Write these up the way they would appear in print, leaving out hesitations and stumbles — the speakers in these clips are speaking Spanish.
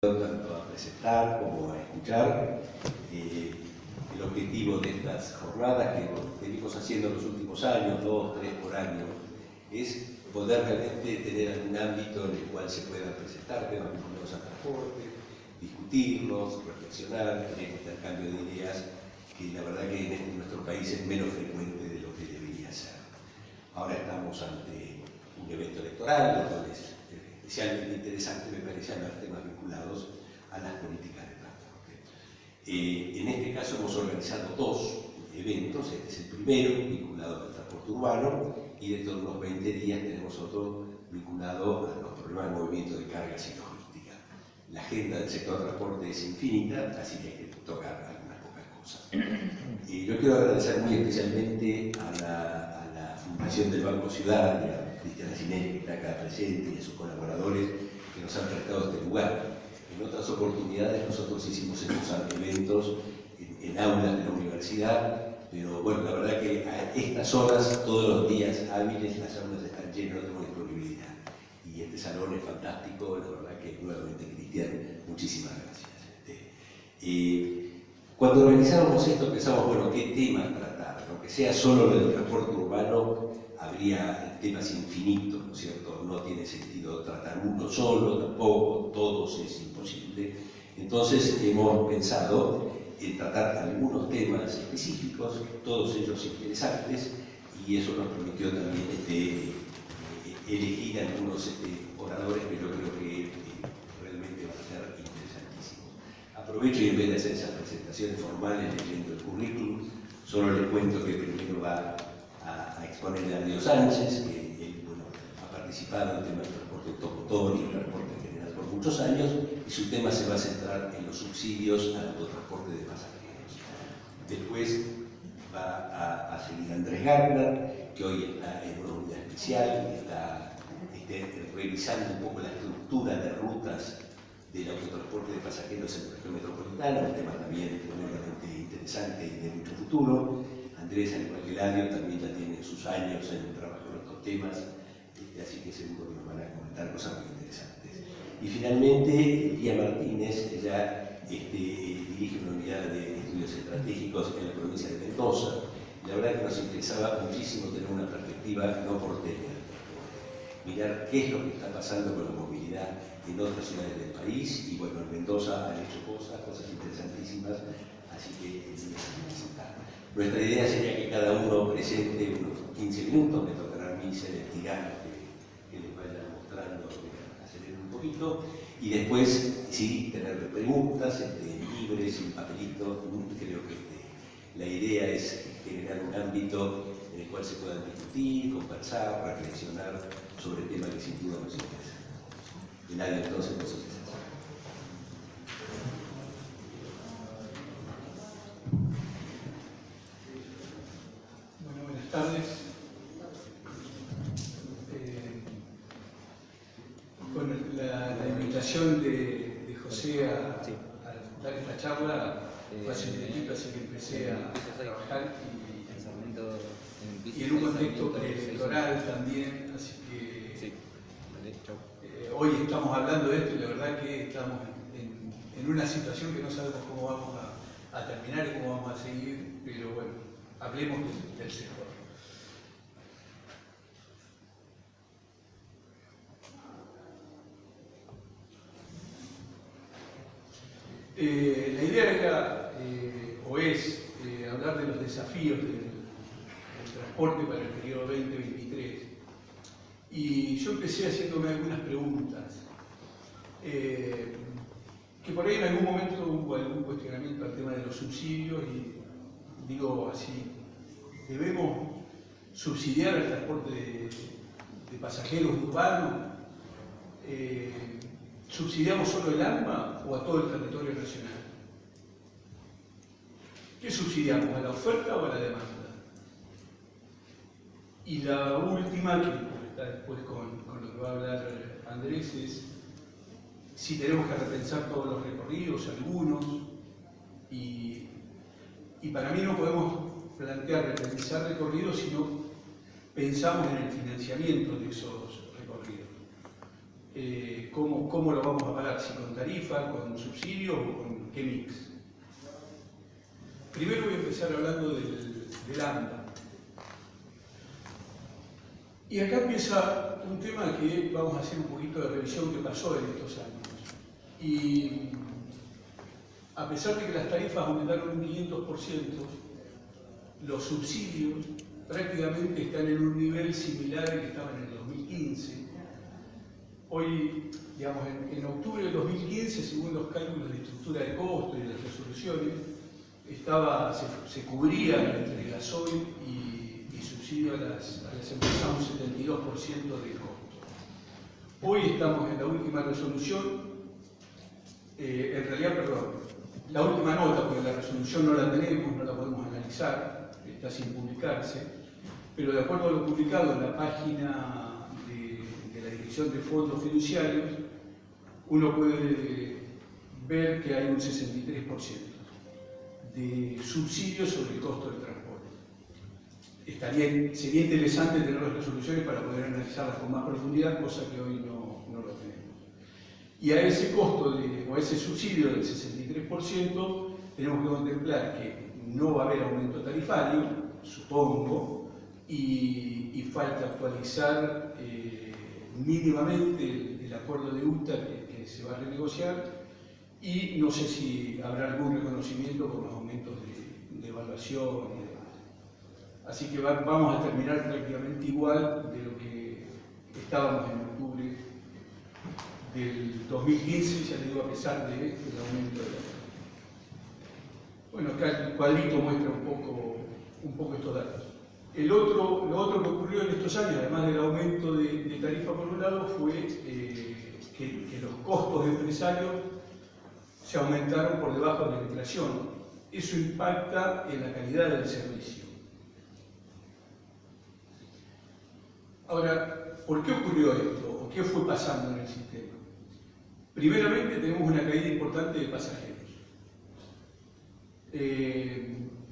tanto a presentar como a escuchar. El objetivo de estas jornadas que venimos haciendo en los últimos años, 2, 3 por año, es poder realmente tener algún ámbito en el cual se puedan presentar temas vinculados al transporte, discutirlos, reflexionar, tener intercambio de ideas, que la verdad que en nuestro país es menos frecuente de lo que debería ser. Ahora estamos ante un evento electoral, lo cual es especialmente interesante, me parece, hablar temas vinculados a las políticas de transporte. En este caso hemos organizado 2 eventos, este es el primero vinculado al transporte urbano y dentro de unos 20 días tenemos otro vinculado a los problemas de movimiento de cargas y logística. La agenda del sector de transporte es infinita, así que hay que tocar algunas pocas cosas. Yo quiero agradecer muy especialmente a la Fundación del Banco Ciudad, y a Cristiana Cinelli, que está acá presente, y a sus colaboradores que nos han prestado este lugar. En otras oportunidades nosotros hicimos estos eventos en aulas de la universidad, pero bueno, la verdad que a estas horas, todos los días hábiles, las aulas están llenas, no tenemos disponibilidad. Y este salón es fantástico, la verdad que nuevamente, Cristian, muchísimas gracias. Cuando organizábamos esto pensamos, bueno, ¿qué temas tratar? Aunque sea solo del transporte urbano, habría temas infinitos, ¿no es cierto? No tiene sentido tratar uno solo, tampoco, todos es imposible. Entonces hemos pensado en tratar algunos temas específicos, todos ellos interesantes, y eso nos permitió también elegir algunos oradores que yo creo que realmente van a ser interesantísimos. Aprovecho y en vez de hacer esas presentaciones formales leyendo el currículum, solo les cuento que primero va a exponer a Diego Sánchez, que él, bueno, ha participado en el tema del transporte automotor y el transporte en general por muchos años, y su tema se va a centrar en los subsidios al autotransporte de pasajeros. Después va a seguir Andrés Gardner, que hoy está en una unidad especial, que está revisando un poco la estructura de rutas del autotransporte de pasajeros en la región metropolitana, un tema también tremendamente interesante y de mucho futuro. Andrés, al igual que Eladio, también ya tiene sus años en trabajo en estos temas, así que seguro que nos van a comentar cosas muy interesantes. Y finalmente, Lía Martínez, ella dirige una unidad de estudios estratégicos en la provincia de Mendoza. La verdad que nos interesaba muchísimo tener una perspectiva no porteña, mirar qué es lo que está pasando con la movilidad en otras ciudades del país, y bueno, en Mendoza han hecho cosas interesantísimas, así que les voy a presentar. Nuestra idea sería que cada uno presente unos 15 minutos, me tocará a mí ser el tirano que les vaya mostrando, acelerar un poquito, y después sí tener preguntas libres, sin papelito. Creo que la idea es generar un ámbito en el cual se puedan discutir, conversar, reflexionar sobre temas que sin duda nos interesan. Eladio, entonces, vos empezás. Bueno, buenas tardes. Con la invitación de José a dar esta charla, fue hace un tiempito, así que empecé a trabajar y en un contexto preelectoral también, así que hoy estamos hablando de esto y la verdad que estamos en una situación que no sabemos cómo vamos a terminar y cómo vamos a seguir, pero bueno, hablemos del sector. La idea era, o es, hablar de los desafíos del transporte para el periodo 2023. Y yo empecé haciéndome algunas preguntas, que por ahí en algún momento hubo algún cuestionamiento al tema de los subsidios, y digo así, ¿debemos subsidiar el transporte de pasajeros urbanos? ¿Subsidiamos solo el AMBA o a todo el territorio nacional? ¿Qué subsidiamos? ¿A la oferta o a la demanda? Y la última, que está después con lo que va a hablar Andrés, es si tenemos que repensar todos los recorridos, algunos, y para mí no podemos plantear repensar recorridos si no pensamos en el financiamiento de esos recorridos. cómo lo vamos a pagar, si con tarifa, con subsidio o con qué mix. Primero voy a empezar hablando del AMBA. Y acá empieza un tema que vamos a hacer un poquito de revisión que pasó en estos años. Y a pesar de que las tarifas aumentaron un 500%, los subsidios prácticamente están en un nivel similar al que estaban en el 2015. Hoy, digamos, en octubre del 2015, según los cálculos de estructura de costo y de las resoluciones, se cubría entre gasoil y subsidio a las empresas un 72% del costo. Hoy estamos en la última resolución, en realidad, perdón, la última nota, porque la resolución no la tenemos, no la podemos analizar, está sin publicarse, pero de acuerdo a lo publicado en la página de la Dirección de Fondos Fiduciarios, uno puede ver que hay un 63% de subsidios sobre el costo del transporte. Sería interesante tener las resoluciones para poder analizarlas con más profundidad, cosa que hoy no lo tenemos. Y a ese costo, o a ese subsidio del 63%, tenemos que contemplar que no va a haber aumento tarifario, supongo, y falta actualizar mínimamente el acuerdo de UTA que se va a renegociar, y no sé si habrá algún reconocimiento por los aumentos de evaluación y demás. Así que vamos a terminar prácticamente igual de lo que estábamos en octubre del 2015, ya le digo, a pesar del aumento de la tarifa. Bueno, acá el cuadrito muestra un poco estos datos. Lo otro que ocurrió en estos años, además del aumento de tarifa por un lado, fue que los costos empresarios se aumentaron por debajo de la inflación. Eso impacta en la calidad del servicio. Ahora, ¿por qué ocurrió esto? ¿O qué fue pasando en el sistema? Primeramente, tenemos una caída importante de pasajeros.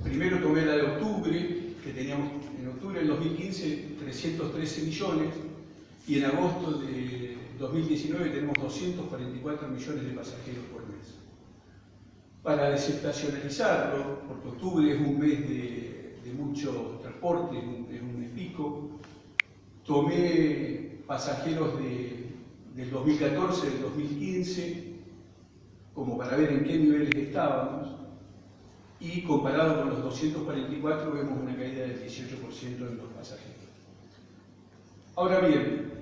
Primero tomé la de octubre, que teníamos en octubre del 2015 313 millones, y en agosto de 2019 tenemos 244 millones de pasajeros por mes. Para desestacionalizarlo, porque octubre es un mes de mucho transporte, es un mes pico, tomé pasajeros del 2014, del 2015, como para ver en qué niveles estábamos, y comparado con los 244 vemos una caída del 18% en los pasajeros. Ahora bien,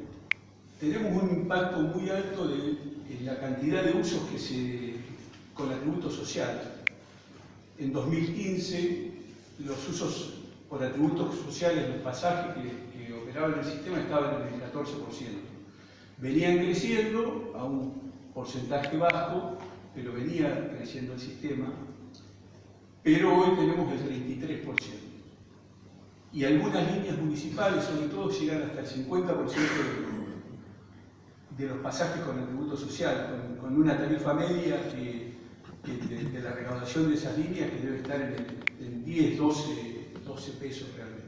tenemos un impacto muy alto en la cantidad de usos con atributo social. En 2015, los usos por atributos sociales, los pasajes que operaban el sistema estaban en el 14%. Venían creciendo a un porcentaje bajo, pero venía creciendo el sistema, pero hoy tenemos el 33%. Y algunas líneas municipales, sobre todo, llegan hasta el 50% de los pasajes con atributo social, con una tarifa media de la recaudación de esas líneas que debe estar en 10, 12 pesos realmente.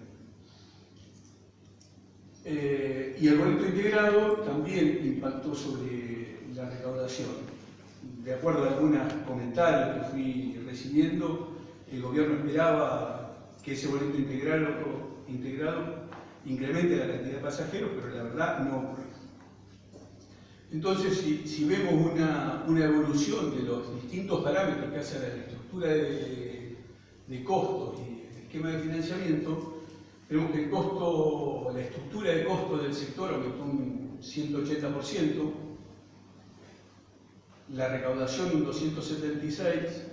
Y el boleto integrado también impactó sobre la recaudación. De acuerdo a algunos comentarios que fui recibiendo, el gobierno esperaba que ese boleto integrado incremente la cantidad de pasajeros, pero la verdad no ocurrió. Entonces, si vemos una evolución de los distintos parámetros que hace la estructura de costos y el esquema de financiamiento, vemos que la estructura de costos del sector aumentó un 180%, la recaudación un 276%.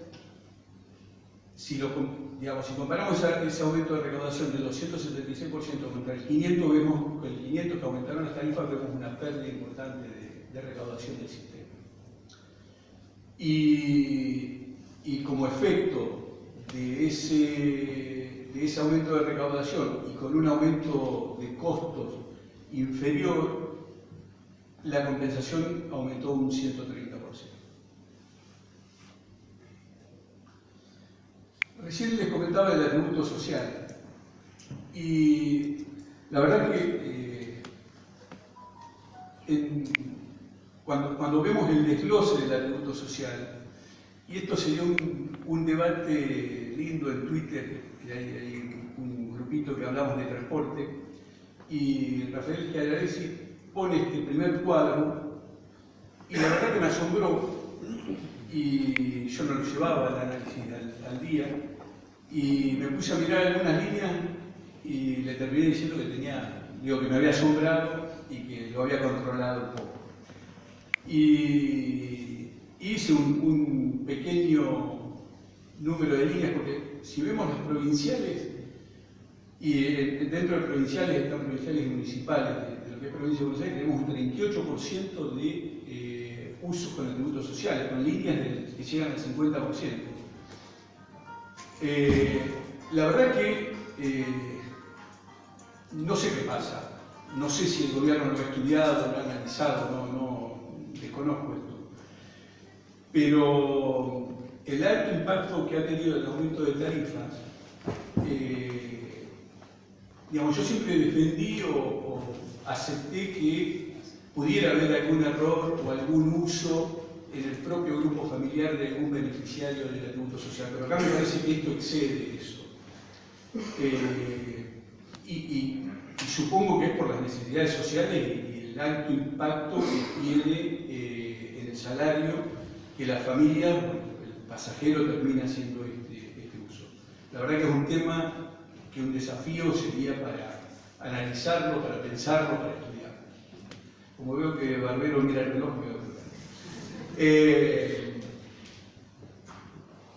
Si comparamos ese aumento de recaudación del 276% contra el 500, vemos que el 500 que aumentaron las tarifas, vemos una pérdida importante de recaudación del sistema. Y como efecto de ese aumento de recaudación y con un aumento de costos inferior, la compensación aumentó un 130%. Recién les comentaba el atributo social, y la verdad que cuando vemos el desglose del atributo social, y esto sería un debate lindo en Twitter, que hay un grupito que hablamos de transporte, y Rafael Schiavaresi pone este primer cuadro, y la verdad que me asombró, y yo no lo llevaba al análisis al día, y me puse a mirar algunas líneas y le terminé diciendo que me había asombrado y que lo había controlado un poco. Y hice un pequeño número de líneas, porque si vemos las provinciales, y dentro de provinciales están provinciales y municipales, de lo que es provincia de Buenos Aires, tenemos un 38% de usos con atributos sociales, con líneas que llegan al 50%. La verdad que no sé qué pasa, no sé si el gobierno lo ha estudiado, lo ha analizado, no desconozco esto, pero el alto impacto que ha tenido el aumento de tarifas, digamos, yo siempre defendí o acepté que pudiera haber algún error o algún uso en el propio grupo familiar de algún beneficiario del atributo social, pero acá me parece que esto excede eso. Y supongo que es por las necesidades sociales y el alto impacto que tiene en el salario que la familia, el pasajero, termina haciendo este uso. La verdad que es un tema que un desafío sería para analizarlo, para pensarlo, para estudiarlo. Como veo que Barbero mira el reloj, me voy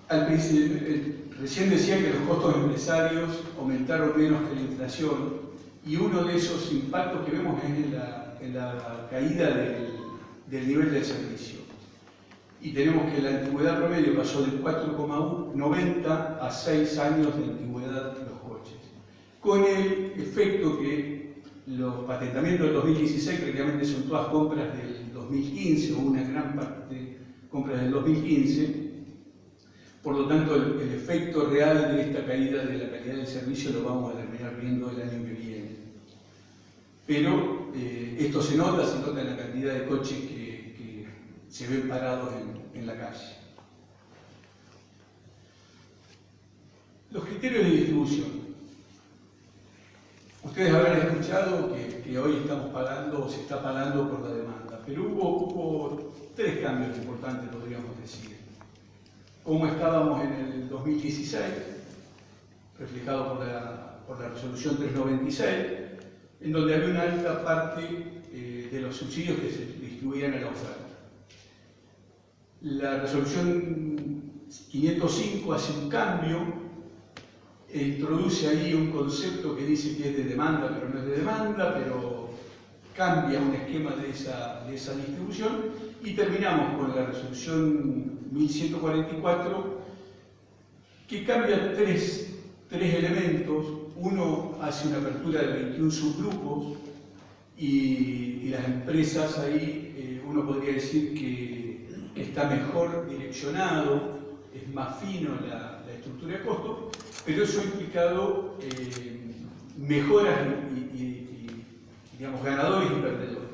a recién decía que los costos empresarios aumentaron menos que la inflación, y uno de esos impactos que vemos es en la caída del nivel del servicio. Y tenemos que la antigüedad promedio pasó de 4,90 a 6 años de antigüedad de los coches, con el efecto que los patentamientos del 2016 prácticamente son todas compras del 2015, o una gran parte de compras del 2015. Por lo tanto, el efecto real de esta caída de la calidad del servicio lo vamos a terminar viendo el año que viene. Pero esto se nota en la cantidad de coches que se ven parados en la calle. Los criterios de distribución. Ustedes habrán escuchado que hoy estamos pagando, o se está pagando por la demanda, pero hubo 3 cambios importantes, podríamos decir. Como estábamos en el 2016, reflejado por la resolución 396, en donde había una alta parte de los subsidios que se distribuían a la oferta. La resolución 505 hace un cambio e introduce ahí un concepto que dice que es de demanda, pero no es de demanda, pero cambia un esquema de esa distribución, y terminamos con la resolución 1144, que cambia tres elementos. Uno hace una apertura de 21 subgrupos, y las empresas ahí, uno podría decir que está mejor direccionado, es más fino la estructura de costo, pero eso ha implicado mejoras y, digamos, ganadores y perdedores.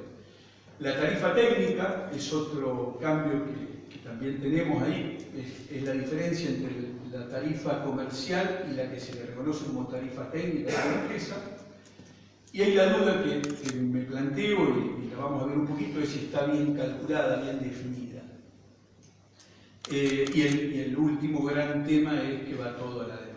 La tarifa técnica es otro cambio que también tenemos ahí, es la diferencia entre la tarifa comercial y la que se le reconoce como tarifa técnica de la empresa. Y hay la duda que me planteo, y la vamos a ver un poquito, es si está bien calculada, bien definida. Y el último gran tema es que va todo a la demanda.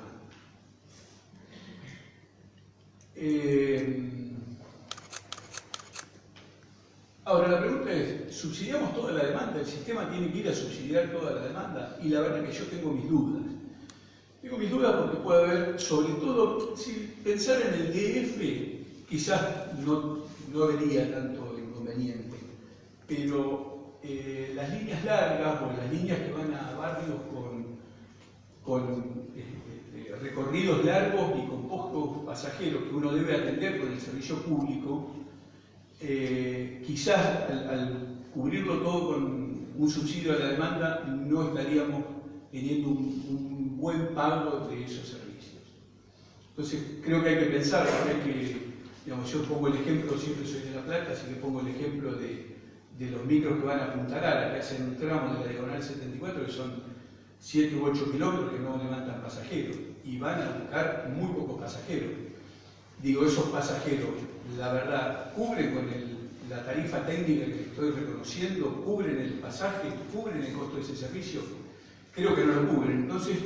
Ahora, la pregunta es, ¿subsidiamos toda la demanda? ¿El sistema tiene que ir a subsidiar toda la demanda? Y la verdad que yo tengo mis dudas. Tengo mis dudas porque puede haber, sobre todo, si pensar en el DF, quizás no vería tanto inconveniente, pero las líneas largas o las líneas que van a barrios con recorridos largos y con pocos pasajeros que uno debe atender con el servicio público, quizás al cubrirlo todo con un subsidio a la demanda no estaríamos teniendo un buen pago de esos servicios. Entonces creo que hay que pensar, digamos, yo pongo el ejemplo, siempre soy de La Plata, así que pongo el ejemplo de de los micros que van a Punta Lara, que hacen un tramo de la diagonal 74, que son 7 u 8 kilómetros que no levantan pasajeros, y van a buscar muy pocos pasajeros. Digo, esos pasajeros, la verdad, cubren con la tarifa técnica que estoy reconociendo, cubren el pasaje, cubren el costo de ese servicio. Creo que no lo cubren. Entonces,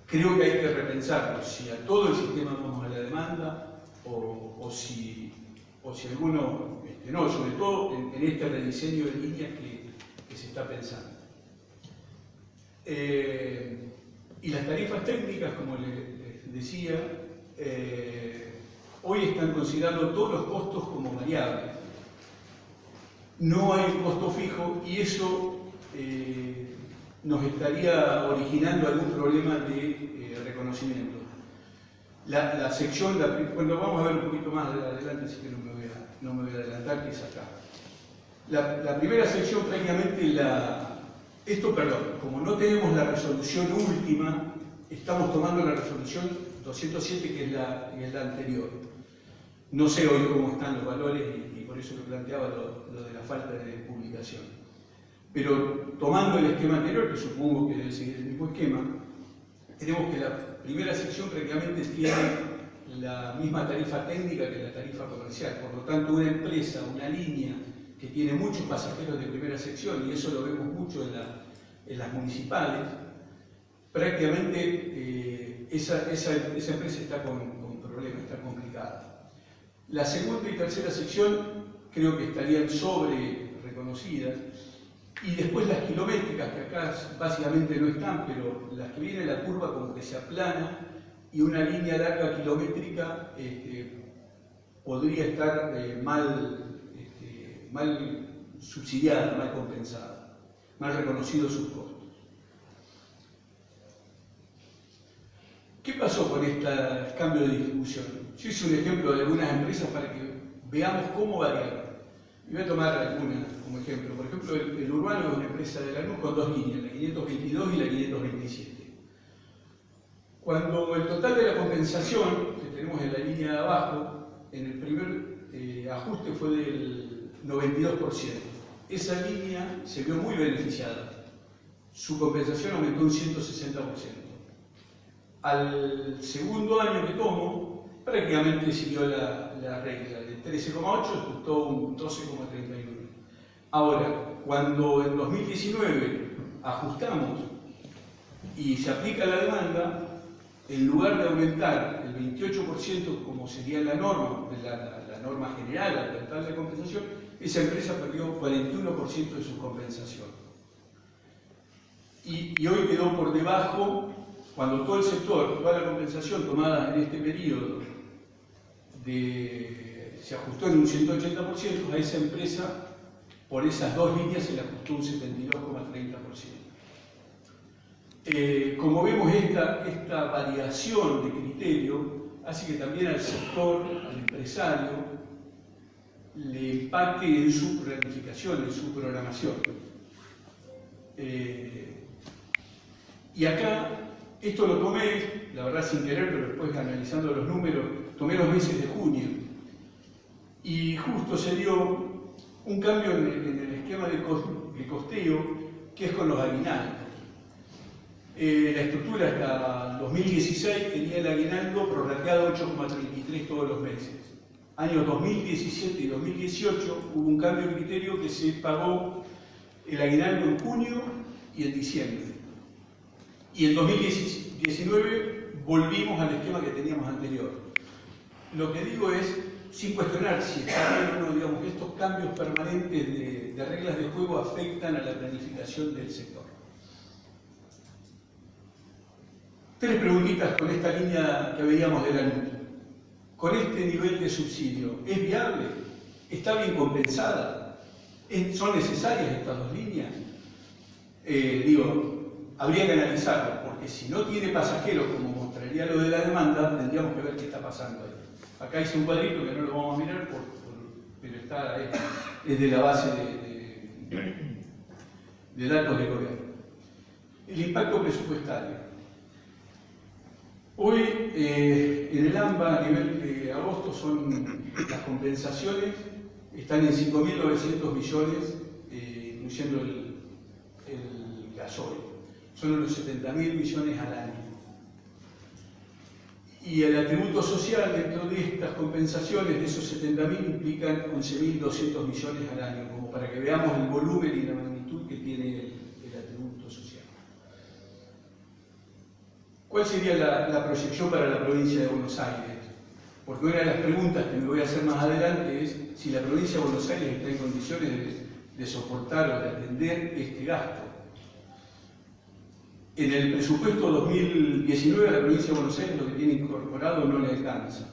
creo que hay que repensarlo, si a todo el sistema vamos a la demanda o si alguno, no, sobre todo en este rediseño de líneas que se está pensando. Y las tarifas técnicas, como les decía, hoy están considerando todos los costos como variables. No hay un costo fijo y eso nos estaría originando algún problema de reconocimiento. La sección, bueno, vamos a ver un poquito más adelante, así que no me voy a adelantar, que es acá. La primera sección prácticamente como no tenemos la resolución última, estamos tomando la resolución 207, que es la anterior. No sé hoy cómo están los valores y por eso lo planteaba lo de la falta de publicación. Pero tomando el esquema anterior, que supongo que debe seguir el mismo esquema, tenemos que la primera sección prácticamente tiene la misma tarifa técnica que la tarifa comercial. Por lo tanto, una empresa, una línea que tiene muchos pasajeros de primera sección, y eso lo vemos mucho en las municipales, prácticamente esa empresa está con problemas, está complicada. La segunda y tercera sección creo que estarían sobre reconocidas, y después las kilométricas, que acá básicamente no están, pero las que vienen la curva como que se aplana, y una línea larga kilométrica podría estar mal subsidiada, mal compensada, mal reconocidos sus costos. ¿Qué pasó con este cambio de distribución? Yo hice un ejemplo de algunas empresas para que veamos cómo variaron. Y voy a tomar algunas como ejemplo. Por ejemplo, el Urbano es una empresa de Lanús con dos líneas, la 522 y la 527. Cuando el total de la compensación que tenemos en la línea de abajo, en el primer ajuste fue del 92%. Esa línea se vio muy beneficiada. Su compensación aumentó un 160%. Al segundo año que tomo, prácticamente siguió la regla. De 13,8 ajustó un 12,31. Ahora, cuando en 2019 ajustamos y se aplica la demanda, en lugar de aumentar el 28% como sería la norma, la norma general, al total de compensación, esa empresa perdió 41% de su compensación. Y hoy quedó por debajo, cuando todo el sector, toda la compensación tomada en este periodo, se ajustó en un 180%, a esa empresa, por esas dos líneas, se le ajustó un 72,30%. Como vemos, esta variación de criterio hace que también al sector, al empresario, le impacte en su planificación, en su programación. Y acá, esto lo tomé, la verdad sin querer, pero después analizando los números, tomé los meses de junio. Y justo se dio un cambio en el esquema de costeo, que es con los aguinaldos. La estructura hasta 2016 tenía el aguinaldo prorrateado 8,33 todos los meses. Años 2017 y 2018 hubo un cambio de criterio que se pagó el aguinaldo en junio y en diciembre. Y en 2019 volvimos al esquema que teníamos anterior. Lo que digo es, sin cuestionar si está bien o no, digamos, estos cambios permanentes de reglas de juego afectan a la planificación del sector. Tres preguntitas con esta línea que veíamos de Lanús. Con este nivel de subsidio, ¿es viable? ¿Está bien compensada? ¿Son necesarias estas dos líneas? Habría que analizarlo, porque si no tiene pasajeros, como mostraría lo de la demanda, tendríamos que ver qué está pasando ahí. Acá hice un cuadrito que no lo vamos a mirar, pero es de la base de datos de gobierno. El impacto presupuestario. Hoy, en el AMBA, a nivel de agosto, son las compensaciones están en 5.900 millones, incluyendo el gasoil. Son unos 70.000 millones al año. Y el atributo social dentro de estas compensaciones, de esos 70.000, implican 11.200 millones al año, como para que veamos el volumen y la magnitud que tiene el atributo social. ¿Cuál sería la proyección para la provincia de Buenos Aires? Porque una de las preguntas que me voy a hacer más adelante es si la provincia de Buenos Aires está en condiciones de soportar o de atender este gasto. En el presupuesto 2019 la provincia de Buenos Aires lo que tiene incorporado no le alcanza.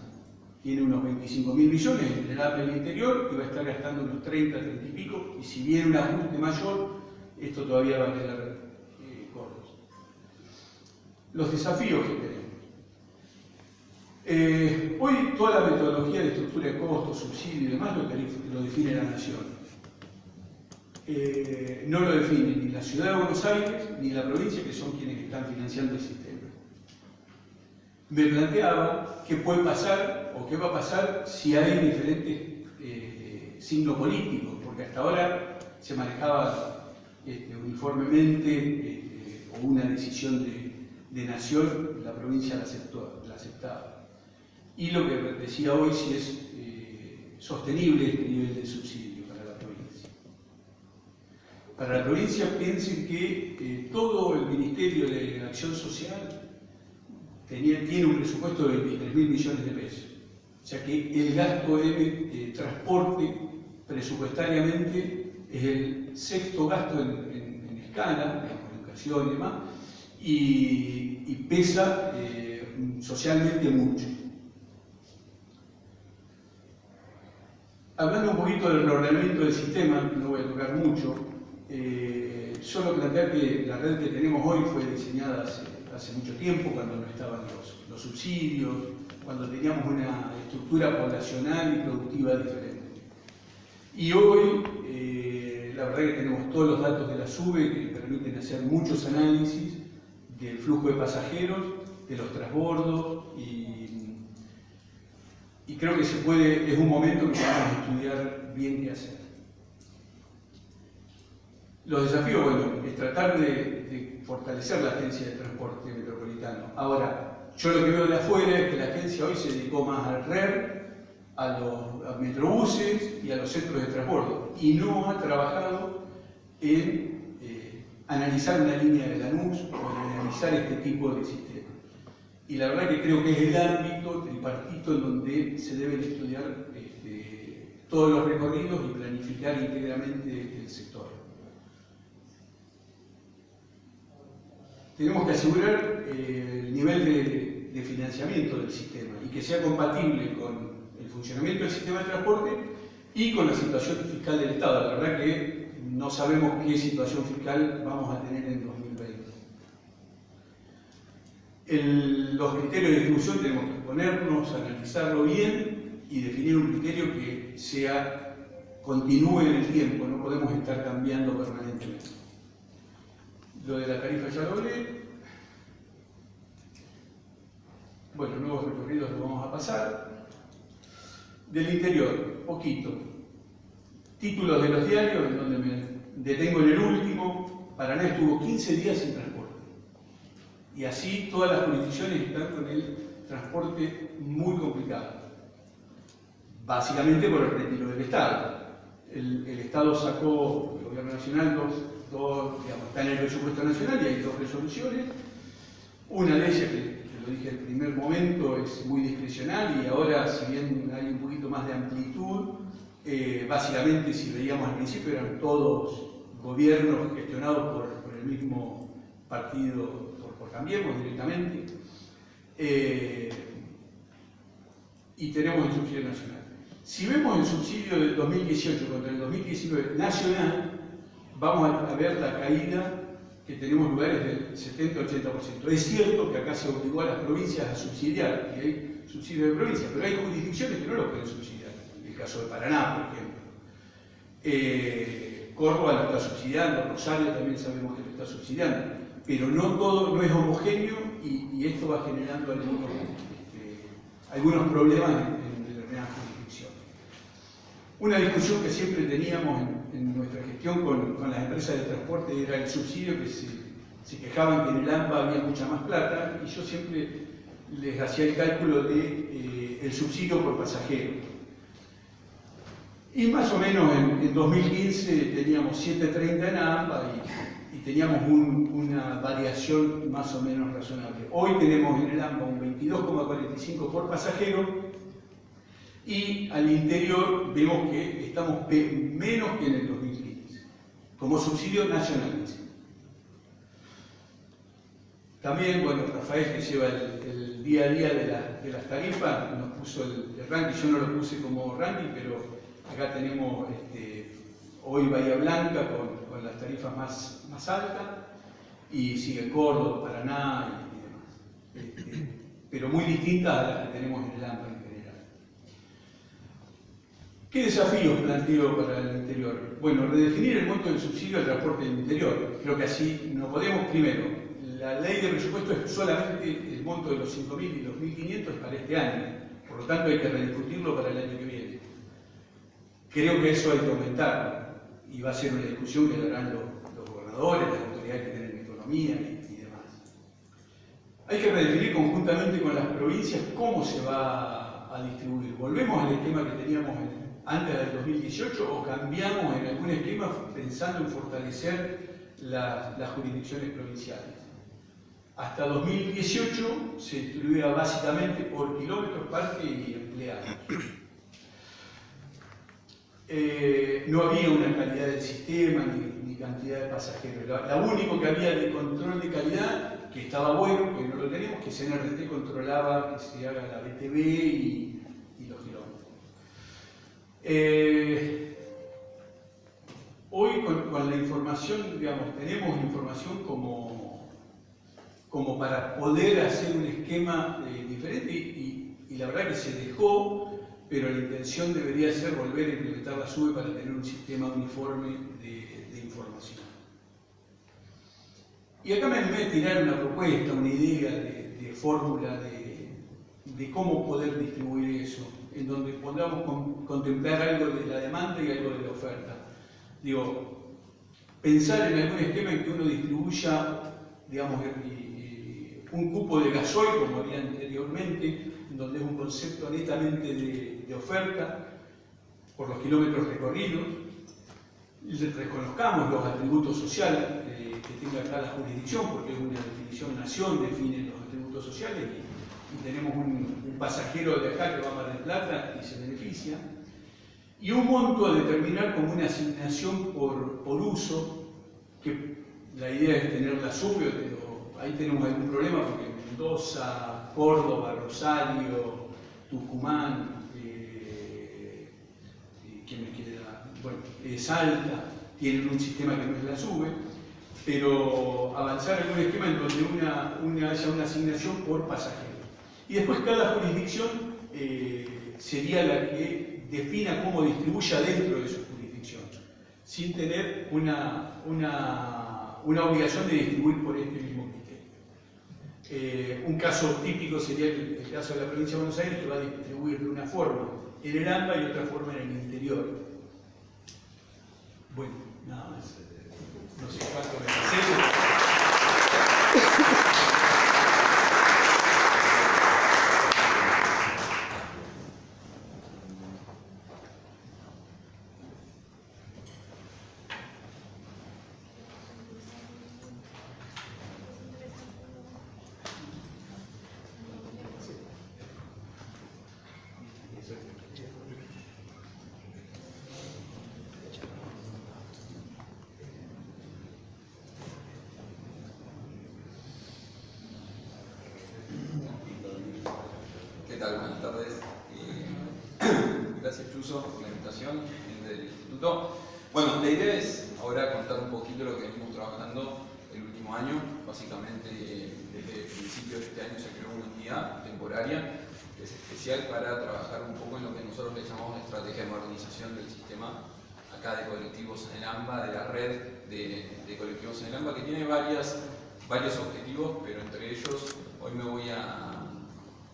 Tiene unos 25.000 millones entre el AME y el interior y va a estar gastando unos 30 y pico, y si viene un ajuste mayor, esto todavía va a quedar corto. Los desafíos que tenemos. Hoy toda la metodología de estructura de costos, subsidio y demás lo define la Nación. No lo define ni la Ciudad de Buenos Aires ni la provincia, que son quienes están financiando el sistema. Me planteaba qué puede pasar o qué va a pasar si hay diferentes signos políticos, porque hasta ahora se manejaba uniformemente o una decisión de nación, la provincia la aceptaba. Y lo que decía hoy, si es sostenible este nivel de subsidio para la provincia. Para la provincia, piensen que todo el Ministerio de Acción Social tiene un presupuesto de 23.000 millones de pesos. O sea que el gasto de transporte presupuestariamente es el sexto gasto en escala, en educación y demás, y pesa socialmente mucho. Hablando un poquito del reordenamiento del sistema, no voy a tocar mucho, solo plantear que la red que tenemos hoy fue diseñada hace mucho tiempo, cuando no estaban los subsidios, cuando teníamos una estructura poblacional y productiva diferente. Y hoy, la verdad que tenemos todos los datos de la SUBE que permiten hacer muchos análisis del flujo de pasajeros, de los transbordos, y creo que es un momento que vamos a estudiar bien qué hacer. Los desafíos, bueno, es tratar de fortalecer la agencia de transporte metropolitano. Ahora, yo lo que veo de afuera es que la agencia hoy se dedicó más al RER, a los metrobuses y a los centros de transbordo, y no ha trabajado en analizar una línea de Lanús o en analizar este tipo de sistemas. Y la verdad que creo que es el ámbito tripartito en donde se deben estudiar todos los recorridos y planificar íntegramente el sector. Tenemos que asegurar el nivel de financiamiento del sistema y que sea compatible con el funcionamiento del sistema de transporte y con la situación fiscal del Estado. La verdad que no sabemos qué situación fiscal vamos a tener en 2020. Los criterios de distribución tenemos que ponernos, analizarlo bien y definir un criterio que continúe en el tiempo, no podemos estar cambiando permanentemente. Lo de la tarifa ya lo hablé. Bueno, nuevos recorridos lo vamos a pasar. Del interior, poquito. Títulos de los diarios, en donde me detengo en el último. Paraná estuvo 15 días sin transporte. Y así todas las jurisdicciones están con el transporte muy complicado. Básicamente por el retiro del Estado. El Estado sacó, el Gobierno Nacional, está en el presupuesto nacional y hay dos resoluciones. Una de ellas, que lo dije en el primer momento, es muy discrecional y ahora, si bien hay un poquito más de amplitud, básicamente, si veíamos al principio, eran todos gobiernos gestionados por el mismo partido, por Cambiemos directamente, y tenemos el subsidio nacional. Si vemos el subsidio del 2018 contra el 2019 nacional, vamos a ver la caída que tenemos lugares del 70-80%. Es cierto que acá se obligó a las provincias a subsidiar, y hay subsidio de provincias, pero hay jurisdicciones que no lo pueden subsidiar. El caso de Paraná, por ejemplo. Córdoba lo está subsidiando, Rosario también sabemos que lo está subsidiando, pero no todo, no es homogéneo y esto va generando algunos problemas en determinadas jurisdicciones. Una discusión que siempre teníamos en nuestra gestión con las empresas de transporte era el subsidio, que se quejaban que en el AMBA había mucha más plata, y yo siempre les hacía el cálculo de el subsidio por pasajero. Y más o menos en 2015 teníamos 7.30 en AMBA y teníamos una variación más o menos razonable. Hoy tenemos en el AMBA un 22,45 por pasajero, y al interior vemos que estamos menos que en el 2015, como subsidio nacional. También, bueno, Rafael, que lleva el día a día de las tarifas, nos puso el ranking. Yo no lo puse como ranking, pero acá tenemos hoy Bahía Blanca con las tarifas más altas, y sigue Córdoba, Paraná y demás. Pero muy distintas a las que tenemos en el AMBA en general. ¿Qué desafíos planteo para el interior? Bueno, redefinir el monto del subsidio al transporte del interior. Creo que así no podemos. Primero, la ley de presupuesto es solamente el monto de los 5.000 y los 1.500 para este año. Por lo tanto, hay que rediscutirlo para el año que viene. Creo que eso hay que aumentarlo, y va a ser una discusión que darán los gobernadores, las autoridades que tienen economía y demás. Hay que redefinir conjuntamente con las provincias cómo se va a distribuir. ¿Volvemos al esquema que teníamos antes del 2018 o cambiamos en algún esquema pensando en fortalecer las jurisdicciones provinciales? Hasta 2018 se distribuía básicamente por kilómetros, parque y empleados. No había una calidad del sistema ni cantidad de pasajeros. Lo único que había de control de calidad, que estaba bueno, que no lo tenemos, que CNRT controlaba que se haga la BTV y los kilómetros. Hoy con la información, digamos, tenemos información como para poder hacer un esquema diferente, y la verdad que se dejó. Pero la intención debería ser volver a implementar la SUBE para tener un sistema uniforme de información. Y acá me animé a tirar una propuesta, una idea de fórmula de cómo poder distribuir eso, en donde podamos contemplar algo de la demanda y algo de la oferta. Digo, pensar en algún esquema en que uno distribuya, digamos, un cupo de gasoil, como había anteriormente, donde es un concepto netamente de oferta por los kilómetros recorridos. Reconozcamos los atributos sociales que tenga cada jurisdicción, porque es una definición nación, define los atributos sociales, y tenemos un pasajero de acá que va a Mar del Plata y se beneficia. Y un monto a determinar como una asignación por uso, que la idea es tener la SUBE, pero ahí tenemos algún problema porque Mendoza, Córdoba, Rosario, Tucumán, ¿quién me queda? Bueno, Salta, tienen un sistema que no es la SUBE, pero avanzar en un esquema en donde haya una asignación por pasajero. Y después cada jurisdicción sería la que defina cómo distribuya dentro de su jurisdicción, sin tener una obligación de distribuir por este mismo criterio. Un caso típico sería el caso de la provincia de Buenos Aires, que va a distribuir de una forma en el AMBA y otra forma en el interior. Bueno, nada más. No sé cuánto me pasé. Buenas tardes. Gracias, Chuso, por la invitación del Instituto. Bueno, la idea es ahora contar un poquito lo que venimos trabajando el último año. Básicamente, desde el principio de este año se creó una unidad temporaria que es especial para trabajar un poco en lo que nosotros le llamamos la estrategia de modernización del sistema acá de colectivos en el AMBA, de la red de colectivos en el AMBA, que tiene varios objetivos, pero entre ellos hoy me voy a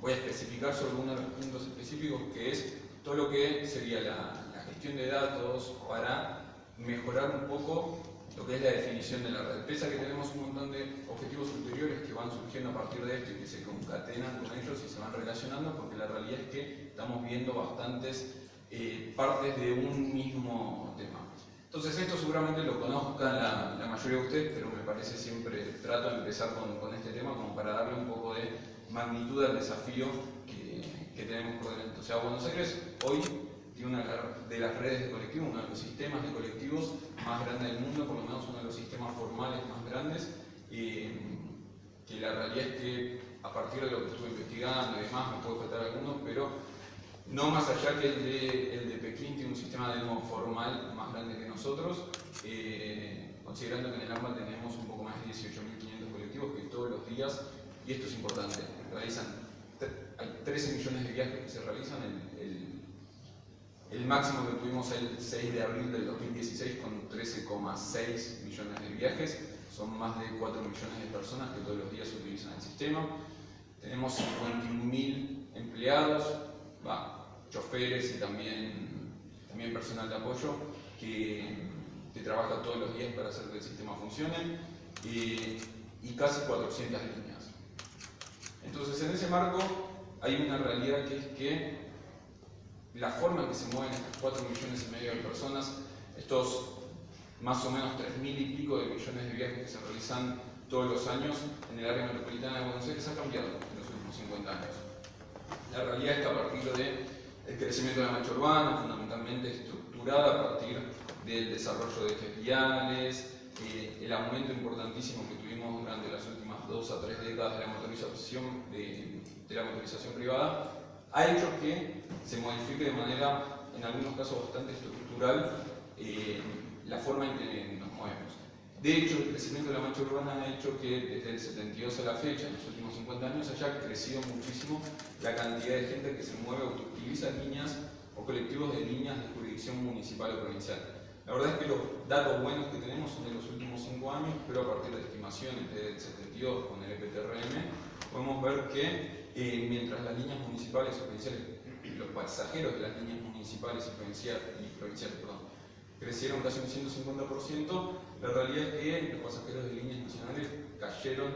especificar sobre uno de los puntos específicos, que es todo lo que sería la gestión de datos, para mejorar un poco lo que es la definición de la red. Pese a que tenemos un montón de objetivos ulteriores que van surgiendo a partir de esto y que se concatenan con ellos y se van relacionando, porque la realidad es que estamos viendo bastantes partes de un mismo tema. Entonces esto seguramente lo conozcan la mayoría de ustedes, pero me parece siempre, trato de empezar con este tema como para darle un poco de magnitud al desafío que tenemos por delante. O sea, Buenos Aires hoy tiene una de las redes de colectivos, uno de los sistemas de colectivos más grandes del mundo, por lo menos uno de los sistemas formales más grandes, que la realidad es que a partir de lo que estuve investigando y demás, me puede faltar algunos, pero no más allá que el de Pekín tiene un sistema de nuevo formal más grande que nosotros, considerando que en el AMBA tenemos un poco más de 18.500 colectivos que todos los días, y esto es importante, hay 13 millones de viajes que se realizan, el máximo que tuvimos el 6 de abril del 2016 con 13,6 millones de viajes, son más de 4 millones de personas que todos los días utilizan el sistema, tenemos 51.000 empleados, choferes y también personal de apoyo que trabaja todos los días para hacer que el sistema funcione, y casi 400 líneas. Entonces, en ese marco hay una realidad que es que la forma en que se mueven estos 4,5 millones de personas, estos más o menos 3.000 y pico de millones de viajes que se realizan todos los años en el área metropolitana de Buenos Aires, ha cambiado en los últimos 50 años. La realidad es que a partir del crecimiento de la mancha urbana, fundamentalmente estructurada a partir del desarrollo de ejes viales, el aumento importantísimo que tuvimos durante las últimas 2 a 3 décadas de la motorización privada, ha hecho que se modifique de manera, en algunos casos bastante estructural, la forma en que nos movemos. De hecho, el crecimiento de la mancha urbana ha hecho que desde el 72 a la fecha, en los últimos 50 años, haya crecido muchísimo la cantidad de gente que se mueve o utiliza líneas o colectivos de líneas de jurisdicción municipal o provincial. La verdad es que los datos buenos que tenemos son de los últimos 5 años, pero a partir de estimaciones del 72 con el EPTRM, podemos ver que mientras las líneas municipales o provinciales, los pasajeros de las líneas municipales y provinciales, crecieron casi un 150%, la realidad es que los pasajeros de líneas nacionales cayeron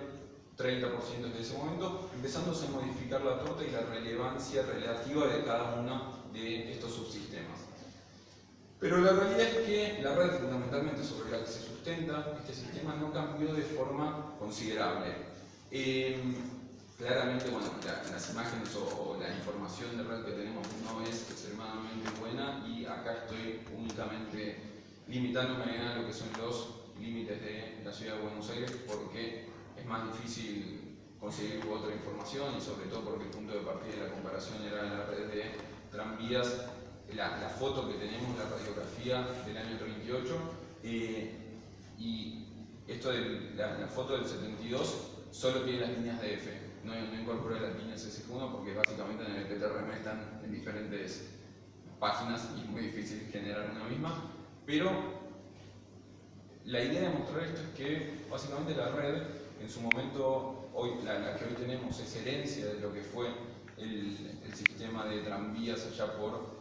30% desde ese momento, empezándose a modificar la torta y la relevancia relativa de cada uno de estos subsistemas. Pero la realidad es que la red fundamentalmente sobre la que se sustenta este sistema no cambió de forma considerable. Claramente, bueno, las imágenes o la información de red que tenemos no es extremadamente buena, y acá estoy únicamente limitándome a lo que son los límites de la ciudad de Buenos Aires, porque es más difícil conseguir otra información, y sobre todo porque el punto de partida de la comparación era la red de tranvías, la foto que tenemos, la radiografía del año 38, y esto de la foto del 72 solo tiene las líneas de F. No incorpora las líneas SG1 porque básicamente en el EPTRM están en diferentes páginas y es muy difícil generar una misma, pero la idea de mostrar esto es que básicamente la red en su momento, la que hoy tenemos, es herencia de lo que fue el sistema de tranvías allá por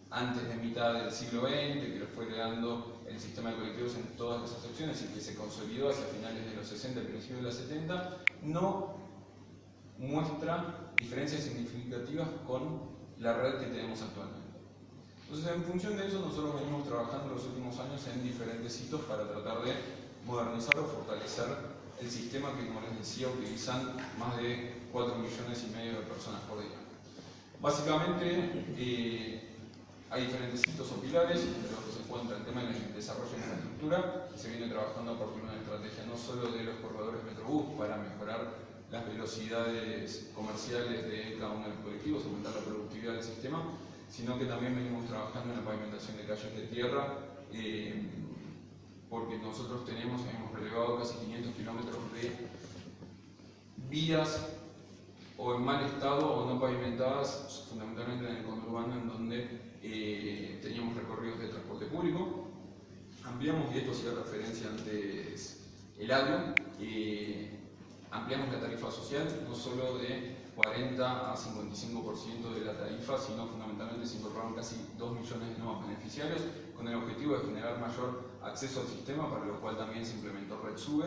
antes de mitad del siglo XX, que lo fue creando el sistema de colectivos en todas las acepciones y que se consolidó hacia finales de los 60 y principios de los 70, no muestra diferencias significativas con la red que tenemos actualmente. Entonces, en función de eso, nosotros venimos trabajando en los últimos años en diferentes hitos para tratar de modernizar o fortalecer el sistema que, como les decía, utilizan más de 4,5 millones de personas por día. Básicamente, hay diferentes hitos o pilares, entre los que se encuentra el tema del desarrollo de infraestructura, que se viene trabajando a partir de una estrategia no solo de los corredores Metrobús para mejorar las velocidades comerciales de cada uno de los colectivos, aumentar la productividad del sistema, sino que también venimos trabajando en la pavimentación de calles de tierra, porque nosotros hemos relevado casi 500 kilómetros de vías o en mal estado o no pavimentadas, fundamentalmente en el conurbano, en donde teníamos recorridos de transporte público. Ampliamos, y esto hacía referencia antes Eladio, ampliamos la tarifa social, no solo de 40 a 55% de la tarifa, sino fundamentalmente se incorporaron casi 2 millones de nuevos beneficiarios, con el objetivo de generar mayor acceso al sistema, para lo cual también se implementó RedSube,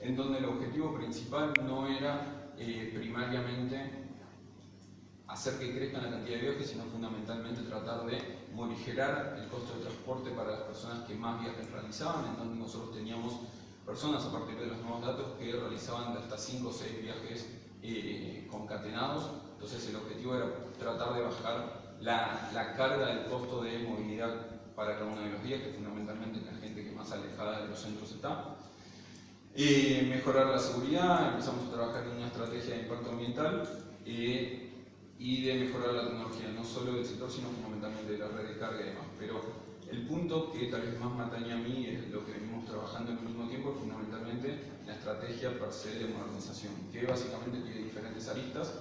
en donde el objetivo principal no era primariamente hacer que crezca la cantidad de viajes, sino fundamentalmente tratar de morigerar el costo de transporte para las personas que más viajes realizaban, en donde nosotros teníamos personas a partir de los nuevos datos que realizaban de hasta 5 o 6 viajes concatenados. Entonces el objetivo era tratar de bajar la carga del costo de movilidad para cada uno de los días, que fundamentalmente la gente que más alejada de los centros está. Mejorar la seguridad, empezamos a trabajar en una estrategia de impacto ambiental y de mejorar la tecnología, no solo del sector, sino fundamentalmente de la red de carga y demás. Pero el punto que tal vez más me atañe a mí es lo que venimos trabajando en el mismo tiempo, es fundamentalmente la estrategia per se de modernización, que básicamente tiene diferentes aristas,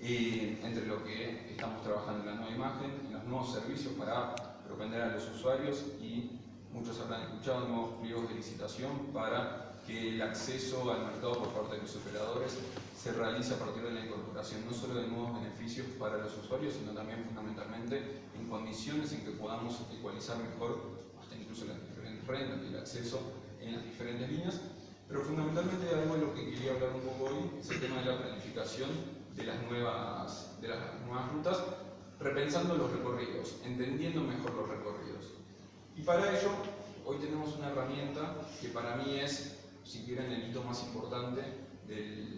entre lo que estamos trabajando en la nueva imagen, en los nuevos servicios para propender a los usuarios y muchos habrán escuchado nuevos pliegos de licitación para que el acceso al mercado por parte de los operadores se realice a partir de la incorporación no solo de nuevos beneficios para los usuarios, sino también fundamentalmente en condiciones en que podamos ecualizar mejor hasta incluso las diferentes rentas y el acceso en las diferentes líneas. Pero fundamentalmente algo de lo que quería hablar un poco hoy es el tema de la planificación de las nuevas rutas, repensando los recorridos, entendiendo mejor los recorridos. Y para ello, hoy tenemos una herramienta que para mí es, si quieren, el hito más importante del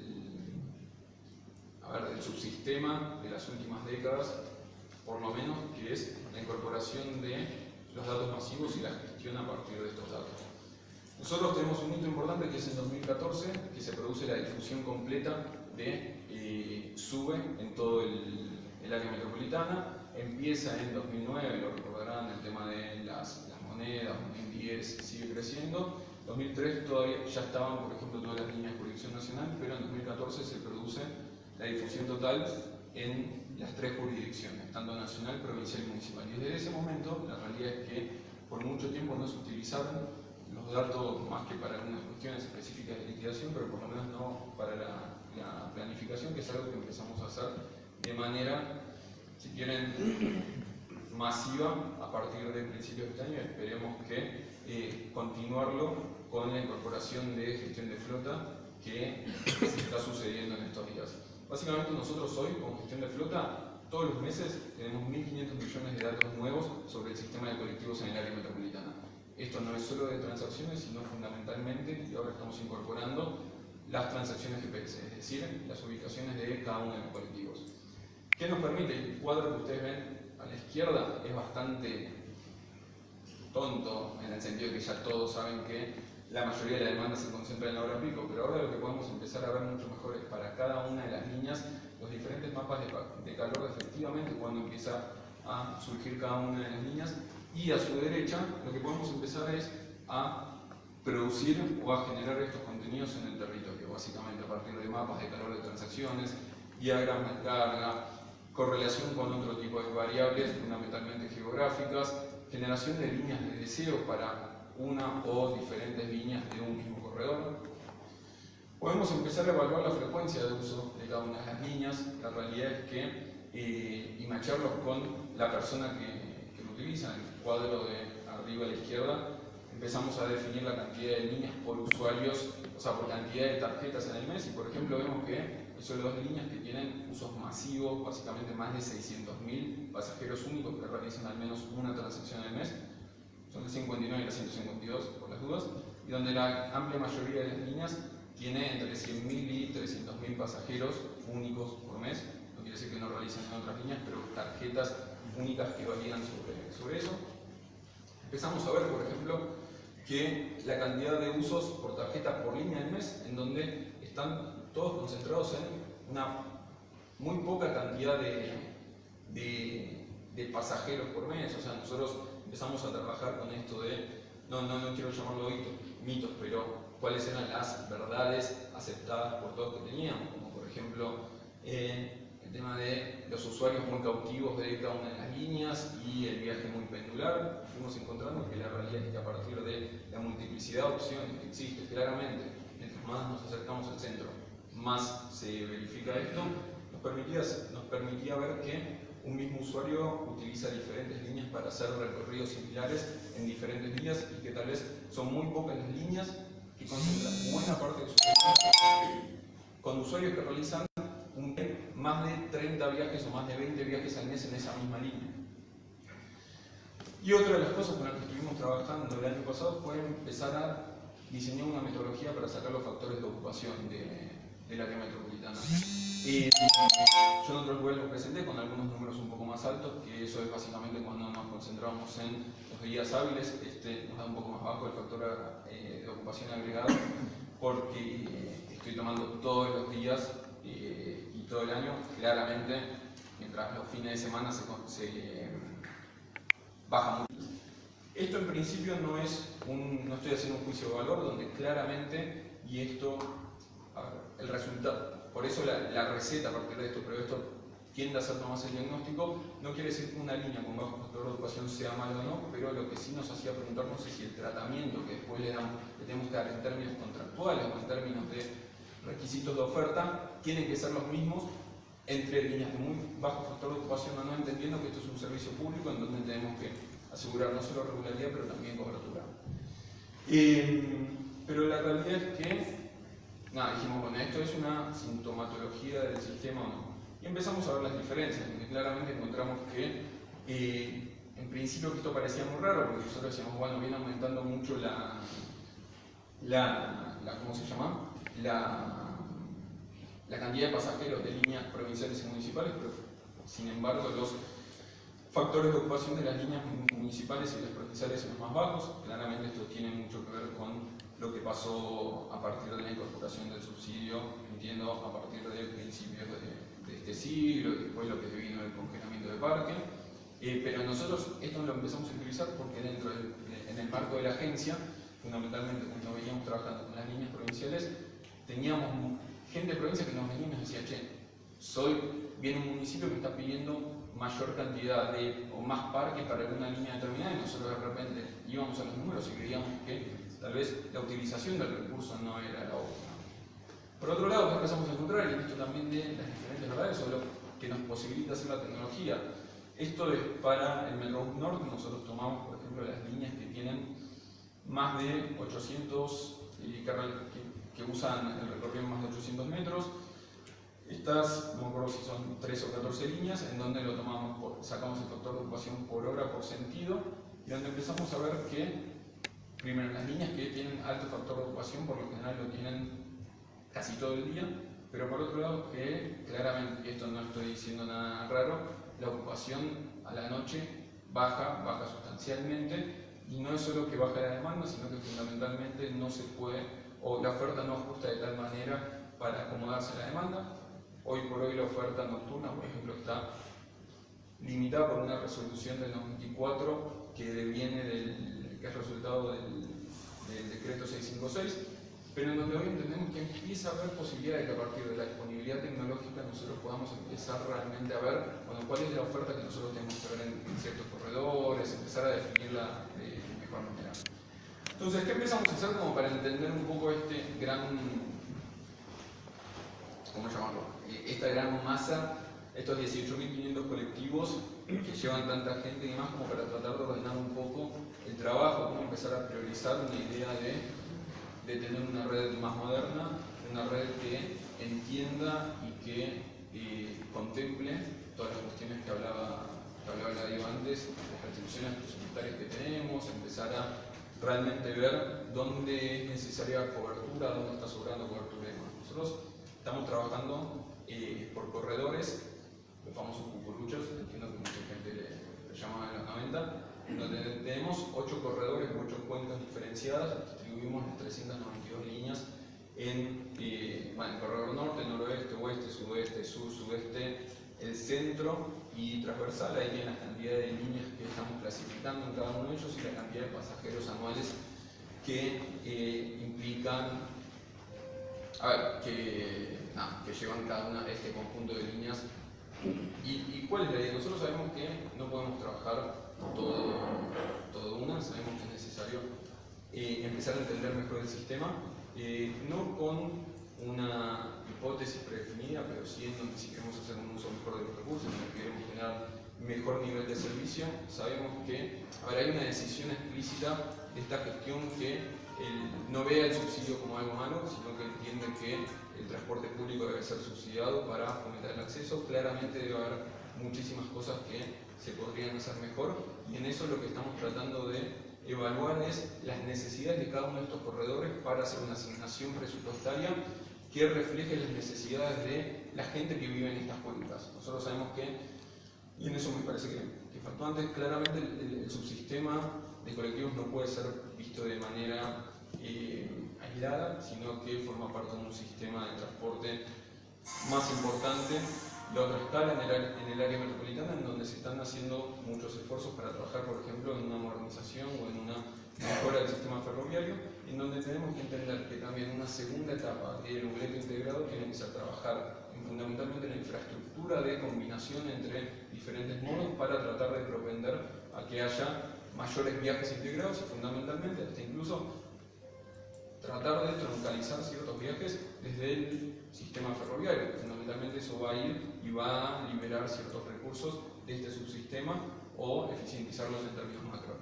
subsistema de las últimas décadas, por lo menos, que es la incorporación de los datos masivos y la gestión a partir de estos datos. Nosotros tenemos un hito importante que es en 2014, que se produce la difusión completa de SUBE en todo el área metropolitana. Empieza en 2009, lo recordarán, el tema de las monedas, 2010 sigue creciendo. 2003 todavía ya estaban, por ejemplo, todas las líneas de jurisdicción nacional, pero en 2014 se produce la difusión total en las 3 jurisdicciones, tanto nacional, provincial y municipal. Y desde ese momento, la realidad es que por mucho tiempo no se utilizaron los datos más que para algunas cuestiones específicas de liquidación, pero por lo menos no para la planificación, que es algo que empezamos a hacer de manera, si quieren, masiva a partir de principios de este año. Esperemos que continuarlo con la incorporación de gestión de flota que se está sucediendo en estos días. Básicamente nosotros hoy con gestión de flota todos los meses tenemos 1.500 millones de datos nuevos sobre el sistema de colectivos en el área metropolitana. Esto no es solo de transacciones, sino fundamentalmente, y ahora estamos incorporando las transacciones GPS, es decir, las ubicaciones de cada uno de los colectivos. ¿Qué nos permite? El cuadro que ustedes ven a la izquierda es bastante tonto, en el sentido de que ya todos saben que la mayoría de la demanda se concentra en la hora pico, pero ahora lo que podemos empezar a ver mucho mejor es para cada una de las líneas los diferentes mapas de calor efectivamente cuando empieza a surgir cada una de las líneas, y a su derecha lo que podemos empezar es a producir o a generar estos contenidos en el territorio, básicamente a partir de mapas de calor de transacciones, diagramas de carga, correlación con otro tipo de variables, fundamentalmente geográficas, generación de líneas de deseo para una o diferentes líneas de un mismo corredor. Podemos empezar a evaluar la frecuencia de uso de cada una de las líneas. La realidad es que, y macharlos con la persona que lo utiliza. En el cuadro de arriba a la izquierda empezamos a definir la cantidad de líneas por usuarios, o sea, por cantidad de tarjetas en el mes, y por ejemplo vemos que son 2 líneas que tienen usos masivos, básicamente más de 600.000 pasajeros únicos que realizan al menos una transacción al mes. Son la 59 y la 152, por las dudas, y donde la amplia mayoría de las líneas tiene entre 100.000 y 300.000 pasajeros únicos por mes. No quiere decir que no realicen en otras líneas, pero tarjetas únicas que varían sobre eso. Empezamos a ver, por ejemplo, que la cantidad de usos por tarjeta por línea del mes, en donde están todos concentrados en una muy poca cantidad de pasajeros por mes. O sea, nosotros empezamos a trabajar con esto de, no quiero llamarlo mitos, pero cuáles eran las verdades aceptadas por todos que teníamos, como por ejemplo el tema de los usuarios muy cautivos de cada una de las líneas y el viaje muy pendular. Fuimos encontrando que la realidad es que a partir de la multiplicidad de opciones que existe claramente, mientras más nos acercamos al centro, más se verifica esto. nos permitía ver que un mismo usuario utiliza diferentes líneas para hacer recorridos similares en diferentes días y que tal vez son muy pocas las líneas que concentran buena parte de su tiempo con usuarios que realizan más de 30 viajes o más de 20 viajes al mes en esa misma línea. Y otra de las cosas con las que estuvimos trabajando el año pasado fue empezar a diseñar una metodología para sacar los factores de ocupación del área metropolitana. Yo en otros lugares lo presenté con algunos números un poco más altos, que eso es básicamente cuando nos concentramos en los días hábiles. Este nos da un poco más bajo el factor de ocupación agregado, porque estoy tomando todos los días y todo el año. Claramente, mientras los fines de semana se baja mucho. Esto en principio no estoy haciendo un juicio de valor, donde claramente, y esto, a ver, el resultado, por eso la receta a partir de esto, pero esto tiende a ser más el diagnóstico, no quiere decir que una línea con bajo factor de ocupación sea mala o no, pero lo que sí nos hacía preguntarnos es si el tratamiento que después le tenemos que dar en términos contractuales o en términos de requisitos de oferta, tienen que ser los mismos entre líneas de muy bajo factor de ocupación o no, entendiendo que esto es un servicio público en donde tenemos que asegurar no solo regularidad, pero también cobertura. Pero la realidad es que, dijimos, bueno, esto es una sintomatología del sistema o no. Y empezamos a ver las diferencias, porque claramente encontramos que, en principio, que esto parecía muy raro, porque nosotros decíamos, bueno, viene aumentando mucho ¿cómo se llama? La cantidad de pasajeros de líneas provinciales y municipales, pero sin embargo los factores de ocupación de las líneas municipales y las provinciales son los más bajos. Claramente esto tiene mucho que ver con lo que pasó a partir de la incorporación del subsidio, entiendo, a partir de principios de este siglo y después lo que vino el congelamiento de parque. Pero nosotros esto lo empezamos a utilizar porque en el marco de la agencia, fundamentalmente cuando veníamos trabajando con las líneas provinciales, teníamos gente de provincia que nos venía y nos decía, che, viene un municipio que está pidiendo mayor cantidad o más parques para una línea determinada, y nosotros de repente íbamos a los números y creíamos que tal vez la utilización del recurso no era la óptima. Por otro lado, empezamos a encontrar, y esto también de las diferentes verdades, o lo que nos posibilita hacer la tecnología. Esto es para el Metrobús Norte. Nosotros tomamos, por ejemplo, las líneas que tienen más de 800, que usan el recorrido en más de 800 metros. Estas, no me acuerdo si son 13 o 14 líneas, en donde lo tomamos sacamos el factor de ocupación por hora, por sentido, y donde empezamos a ver que, primero, las líneas que tienen alto factor de ocupación, por lo general lo tienen casi todo el día, pero por otro lado, que claramente, y esto no estoy diciendo nada raro, la ocupación a la noche baja sustancialmente, y no es solo que baja la demanda, sino que fundamentalmente no se puede, o la oferta no ajusta de tal manera para acomodarse a la demanda. Hoy por hoy la oferta nocturna, por ejemplo, está limitada por una resolución del 94 que que es resultado del decreto 656, pero en donde hoy entendemos que empieza a haber posibilidades de que a partir de la disponibilidad tecnológica nosotros podamos empezar realmente a ver, bueno, cuál es la oferta que nosotros tenemos que ver en ciertos corredores, empezar a definirla de mejor manera. Entonces, ¿qué empezamos a hacer como para entender un poco esta gran masa, estos 18.500 colectivos que llevan tanta gente y demás, como para tratar de ordenar un poco el trabajo, cómo empezar a priorizar una idea de tener una red más moderna, una red que entienda y que contemple todas las cuestiones que hablaba Darío antes, las restricciones presupuestarias que tenemos, empezar a realmente ver dónde es necesaria cobertura, dónde está sobrando cobertura y demás. Nosotros estamos trabajando por corredores, los famosos cucuruchos, entiendo que mucha gente le llamaba en los 90, donde tenemos 8 corredores, 8 cuencas diferenciadas, distribuimos las 392 líneas en el corredor norte, noroeste, oeste, sudeste, sur, sudeste, el centro y transversal. Ahí tienen la cantidad de líneas que estamos clasificando en cada uno de ellos y la cantidad de pasajeros anuales que implican, que llevan cada una de este conjunto de líneas. ¿Y cuál es la idea? Nosotros sabemos que no podemos trabajar todo una, sabemos que es necesario empezar a entender mejor el sistema, no con una hipótesis predefinida, pero sí en donde si queremos hacer un uso mejor de los recursos, en donde queremos tener mejor nivel de servicio, sabemos que hay una decisión explícita de esta gestión que no vea el subsidio como algo malo, sino que entiende que el transporte público debe ser subsidiado para fomentar el acceso. Claramente debe haber muchísimas cosas que se podrían hacer mejor, y en eso lo que estamos tratando de evaluar es las necesidades de cada uno de estos corredores para hacer una asignación presupuestaria que refleje las necesidades de la gente que vive en estas cuencas. Nosotros sabemos que, y en eso me parece que faltó antes, claramente el subsistema de colectivos no puede ser visto de manera aislada, sino que forma parte de un sistema de transporte más importante de otra escala en el área metropolitana, en donde se están haciendo muchos esfuerzos para trabajar, por ejemplo, en una modernización o en una mejora del sistema ferroviario, en donde tenemos que entender que también una segunda etapa del Ubleto integrado tiene que ser trabajar fundamentalmente en la infraestructura de combinación entre diferentes modos para tratar de propender a que haya mayores viajes integrados y fundamentalmente hasta incluso tratar de troncalizar ciertos viajes desde el sistema ferroviario. Fundamentalmente eso va a ir y va a liberar ciertos recursos de este subsistema o eficientizarlos en términos macro.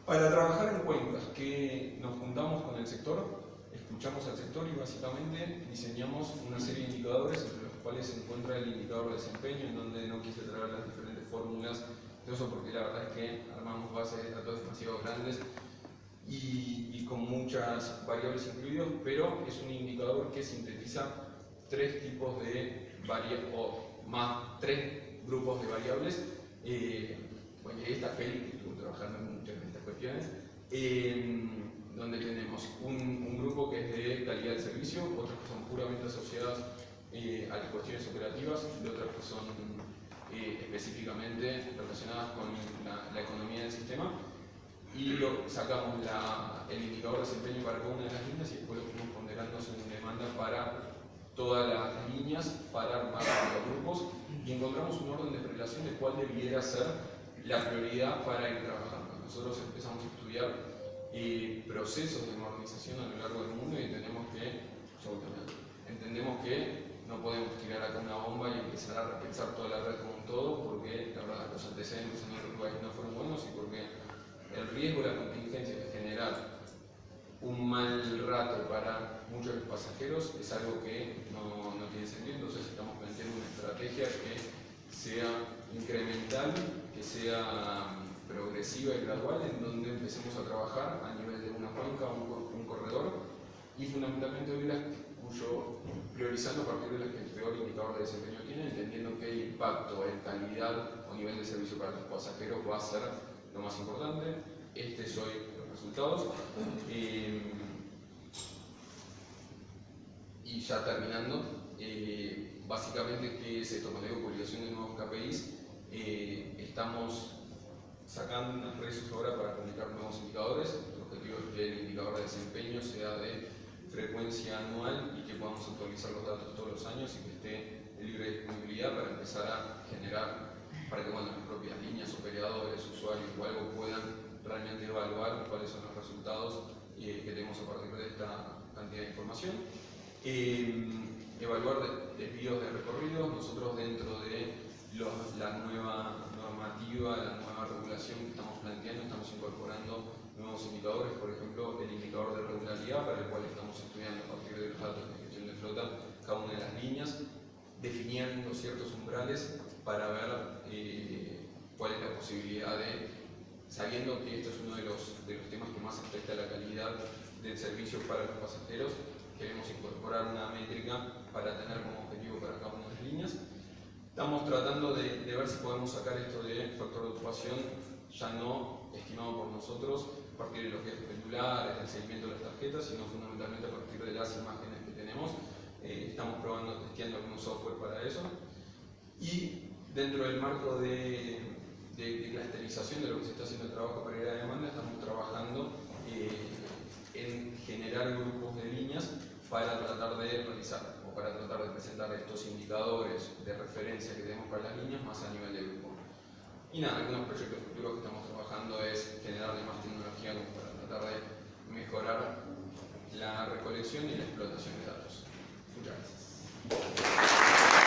Para trabajar en cuencas, que nos juntamos con el sector, escuchamos al sector y básicamente diseñamos una serie de indicadores entre los cuales se encuentra el indicador de desempeño, en donde no quise traer las diferentes fórmulas de eso porque la verdad es que armamos bases de datos demasiado grandes y con muchas variables incluidas, pero es un indicador que sintetiza tres tipos de variables, o más tres grupos de variables. Bueno, esta peli que estuvo trabajando en muchas de estas cuestiones, donde tenemos un grupo que es de calidad del servicio, otros que son puramente asociadas a las cuestiones operativas, y otras que son específicamente relacionadas con la economía del sistema. Y sacamos el indicador de desempeño para cada una de las líneas y después lo fuimos ponderando en demanda para todas las líneas para armar los grupos, y encontramos un orden de relación de cuál debiera ser la prioridad para ir trabajando. Nosotros empezamos a estudiar procesos de modernización a lo largo del mundo y entendemos que no podemos tirar acá una bomba y empezar a repensar toda la red como un todo, porque la verdad los antecedentes en otros países no fueron buenos y porque el riesgo de la contingencia de generar un mal rato para muchos pasajeros es algo que no tiene sentido. Entonces estamos planteando una estrategia que sea incremental, que sea progresiva y gradual, en donde empecemos a trabajar a nivel de una cuenca, un corredor, y fundamentalmente hoy priorizando a partir de las que el peor indicador de desempeño tiene, entendiendo que el impacto en calidad o nivel de servicio para los pasajeros va a ser lo más importante. Este es hoy los resultados. Y ya terminando, básicamente, ¿qué es esto? Cuando digo publicación de nuevos KPIs, estamos sacando unas redes ahora para publicar nuevos indicadores. El objetivo es que el indicador de desempeño sea de frecuencia anual y que podamos actualizar los datos todos los años y que esté libre de disponibilidad para empezar a generar, para que las propias líneas, operadores, usuarios o algo puedan realmente evaluar cuáles son los resultados que tenemos a partir de esta cantidad de información. Evaluar desvíos de recorridos. Nosotros, dentro de la nueva normativa, la nueva regulación que estamos planteando, estamos incorporando nuevos indicadores, por ejemplo el indicador de regularidad, para el cual estamos estudiando a partir de los datos de gestión de flota cada una de las líneas, definiendo ciertos umbrales para ver cuál es la posibilidad de, sabiendo que esto es uno de los temas que más afecta a la calidad del servicio para los pasajeros, queremos incorporar una métrica para tener como objetivo para cada una de las líneas. Estamos tratando de ver si podemos sacar esto de factor de ocupación, ya no estimado por nosotros a partir de los viajes pendulares, del seguimiento de las tarjetas, sino fundamentalmente a partir de las imágenes que tenemos. Estamos probando, testeando algún software para eso. Y dentro del marco de clusterización de lo que se está haciendo el trabajo para ir a demanda, estamos trabajando en generar grupos de líneas para tratar de realizar o para tratar de presentar estos indicadores de referencia que tenemos para las líneas más a nivel de grupo. Y nada, algunos proyectos futuros que estamos trabajando es generarle más tecnología como para tratar de mejorar la recolección y la explotación de datos. Muchas gracias.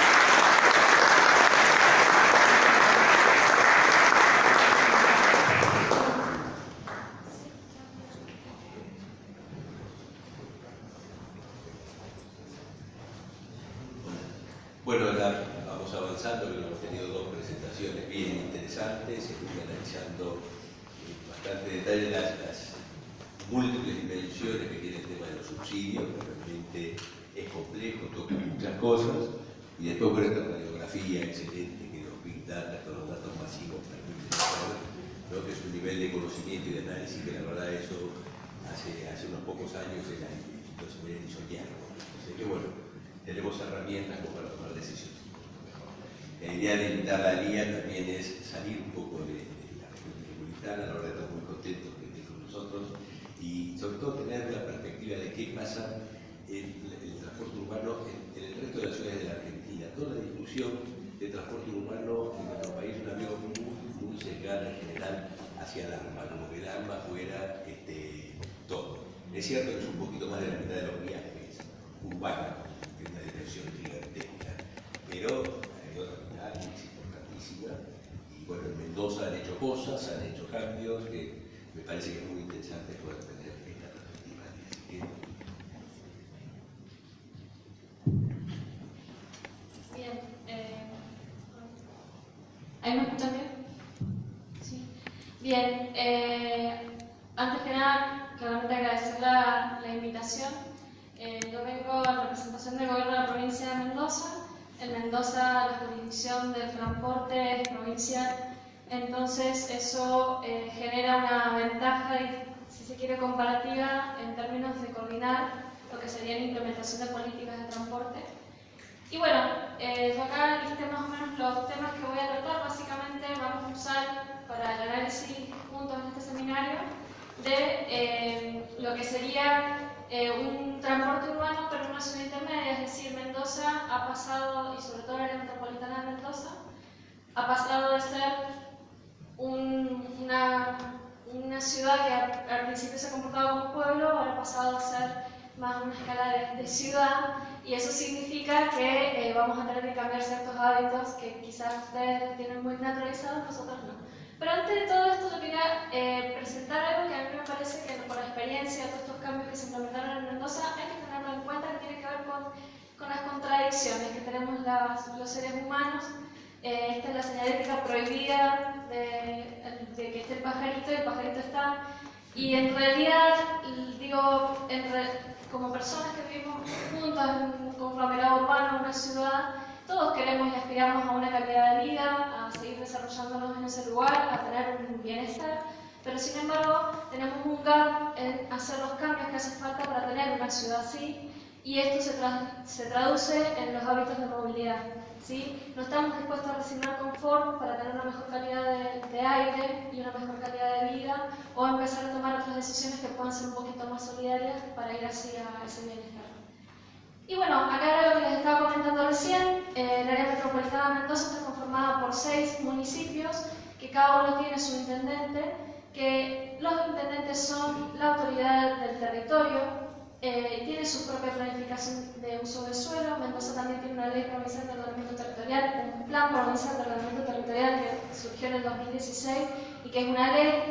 Bueno, ya vamos avanzando, que hemos tenido dos presentaciones bien interesantes, estuve analizando en bastante detalle las múltiples dimensiones que tiene el tema de los subsidios, que realmente es complejo, toca muchas cosas, y después por esta radiografía excelente que los Big Data con los datos masivos permiten hacer, ¿no? Que es un nivel de conocimiento y de análisis que la verdad eso hace unos pocos años no se podía ni soñar. Así que bueno, tenemos herramientas como para tomar decisiones. La idea de invitar a la LIA también es salir un poco de la región metropolitana, la verdad estamos muy contentos que esté con nosotros y sobre todo tener la perspectiva de qué pasa en el transporte urbano en el resto de las ciudades de la Argentina. Toda la discusión de transporte urbano en nuestro país es una veo muy cercana en general hacia el AMBA, como que el AMBA fuera todo. Es cierto que es un poquito más de la mitad de los viajes urbanos, que es una dimensión gigantesca, pero hay otra mitad que es importantísima. Y bueno, en Mendoza han hecho cosas, han hecho cambios que me parece que es muy interesante poder tener esta perspectiva. Bien, ¿ahí me escuchan bien? Sí. Bien, antes que nada, claramente agradecer la invitación. Yo vengo en representación del gobierno de la provincia de Mendoza. En Mendoza la jurisdicción del transporte es provincial, entonces eso genera una ventaja, si se quiere, comparativa en términos de coordinar lo que sería la implementación de políticas de transporte. Y bueno, yo acá listé más o menos los temas que voy a tratar. Básicamente vamos a usar para el análisis juntos en este seminario de lo que sería un transporte urbano pero en una zona intermedia, es decir, Mendoza ha pasado, y sobre todo la área metropolitana de Mendoza, ha pasado de ser una ciudad que al principio se comportaba como pueblo, ahora ha pasado a ser más una escala de ciudad, y eso significa que vamos a tener que cambiar ciertos hábitos que quizás ustedes tienen muy naturalizados, nosotros no. Pero antes de todo esto yo quería presentar algo que a mí me parece que por la experiencia de todos estos cambios que se implementaron en Mendoza hay que tenerlo en cuenta, que tiene que ver con las contradicciones que tenemos los seres humanos. Esta es la señalética prohibida de que esté el pajarito, y el pajarito está. Y en realidad, digo, como personas que vivimos juntos en un conglomerado urbano, en una ciudad, todos queremos y aspiramos a una calidad de vida, a seguir desarrollándonos en ese lugar, a tener un bienestar, pero sin embargo tenemos un gap en hacer los cambios que hace falta para tener una ciudad así, y esto se traduce en los hábitos de movilidad. ¿Sí? No estamos dispuestos a resignar confort para tener una mejor calidad de aire y una mejor calidad de vida, o empezar a tomar otras decisiones que puedan ser un poquito más solidarias para ir hacia ese bienestar. Y bueno, acá era lo que les estaba comentando recién. El área metropolitana de Mendoza está conformada por 6 municipios, que cada uno tiene su intendente, que los intendentes son la autoridad del territorio, tiene su propia planificación de uso de suelo. Mendoza también tiene una ley provincial de ordenamiento territorial, un plan provincial de ordenamiento territorial que surgió en el 2016 y que es una ley.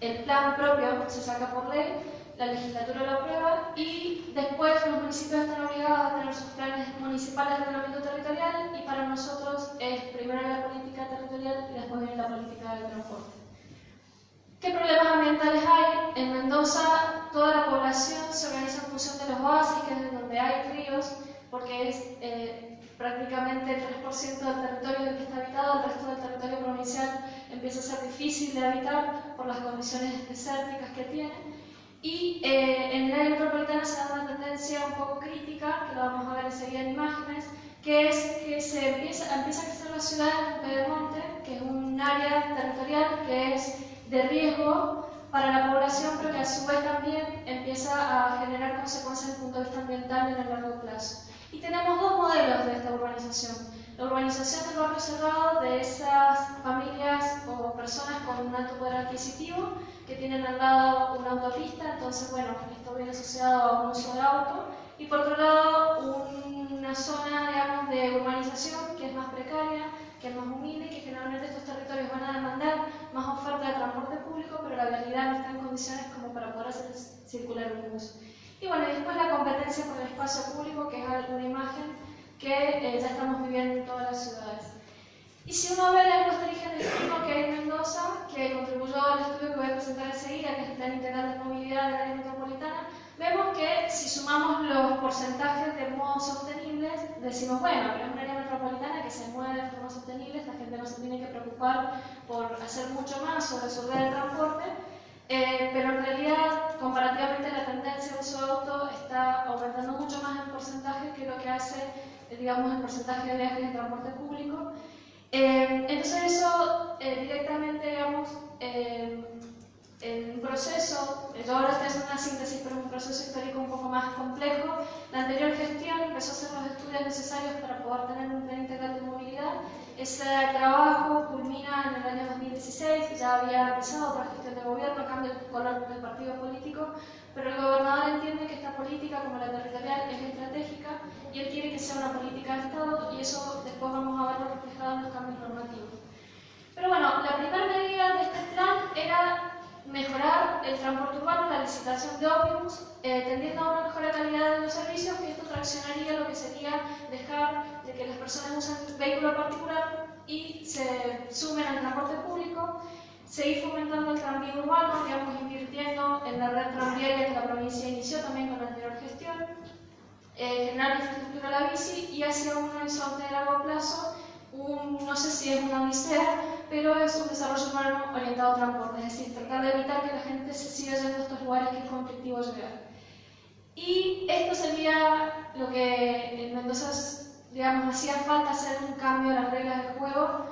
El plan propio se saca por ley, la legislatura lo aprueba y después los municipios están obligados a tener sus planes municipales de ordenamiento territorial, y para nosotros es primero la política territorial y después viene la política del transporte. ¿Qué problemas ambientales hay? En Mendoza toda la población se organiza en función de los oasis, que es donde hay ríos, porque es prácticamente el 3% del territorio del que está habitado. El resto del territorio provincial empieza a ser difícil de habitar por las condiciones desérticas que tiene. Y en el área metropolitana se da una tendencia un poco crítica, que lo vamos a ver enseguida en imágenes, que es que se empieza a crecer la ciudad de Pedemonte, que es un área territorial que es de riesgo para la población, pero que a su vez también empieza a generar consecuencias desde el punto de vista ambiental en el largo plazo. Y tenemos dos modelos de esta urbanización. La urbanización del barrio cerrado, de esas familias o personas con un alto poder adquisitivo que tienen al lado una autopista, entonces bueno, esto viene asociado a un uso de auto. Y por otro lado, una zona, digamos, de urbanización que es más precaria, que es más humilde, y que generalmente estos territorios van a demandar más oferta de transporte público, pero la vialidad no está en condiciones como para poder hacer circular un bus. Y bueno, y después la competencia por el espacio público, que es una imagen que ya estamos viviendo en todas las ciudades. Y si uno ve la encuesta origen destino que hay en Mendoza, que contribuyó al estudio que voy a presentar enseguida, que es el Plan Integral de Movilidad del área metropolitana, vemos que si sumamos los porcentajes de modo sostenible, decimos, bueno, pero es un área metropolitana que se mueve de forma sostenible, esta gente no se tiene que preocupar por hacer mucho más o resolver el transporte, pero en realidad, comparativamente, la tendencia de uso de auto está aumentando mucho más en porcentaje que lo que hace, digamos, el porcentaje de viajes en transporte público. Entonces eso directamente, digamos, en un proceso, yo ahora estoy haciendo una síntesis, pero un proceso histórico un poco más complejo. La anterior gestión empezó a hacer los estudios necesarios para poder tener un plan integral de movilidad. Ese trabajo culmina en el año 2016, ya había empezado otra gestión de gobierno, cambia el color del partido político, pero el gobernador entiende que esta política, como la territorial, es estratégica y él quiere que sea una política de Estado, y eso después vamos a verlo reflejado en los cambios normativos. Pero bueno, la primera medida de este plan era mejorar el transporte urbano, la licitación de ómnibus, tendiendo a una mejor calidad de los servicios, que esto traccionaría lo que sería dejar de que las personas usen vehículo particular y se sumen al transporte público, seguir fomentando el tranvía urbano, digamos, invirtiendo en la red tranviaria que la provincia inició también con la anterior gestión, generar infraestructura a la bici y hacia un horizonte de largo plazo, no sé si es una odisea, pero es un desarrollo urbano orientado a transporte, es decir, tratar de evitar que la gente se siga yendo a estos lugares que es conflictivo llegar. Y esto sería lo que en Mendoza, digamos, hacía falta hacer un cambio en las reglas de juego,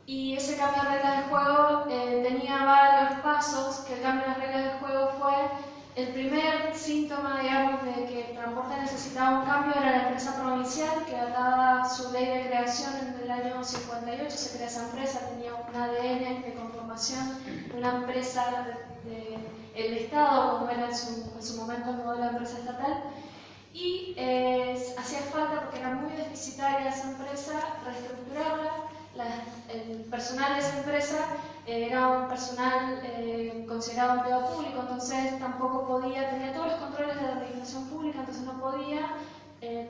y ese cambio de reglas de juego tenía varios pasos, que el cambio de las reglas de juego fue el primer síntoma, digamos, de que el transporte necesitaba un cambio, era la empresa provincial, que dada su ley de creación en el año 58, se crea esa empresa, tenía un ADN de conformación, una empresa del Estado, como era en su momento el modelo de empresa estatal, y hacía falta, porque era muy deficitaria esa empresa, reestructurarla. El personal de esa empresa era un personal considerado empleado público, entonces tampoco podía, tenía todos los controles de la administración pública, entonces no podía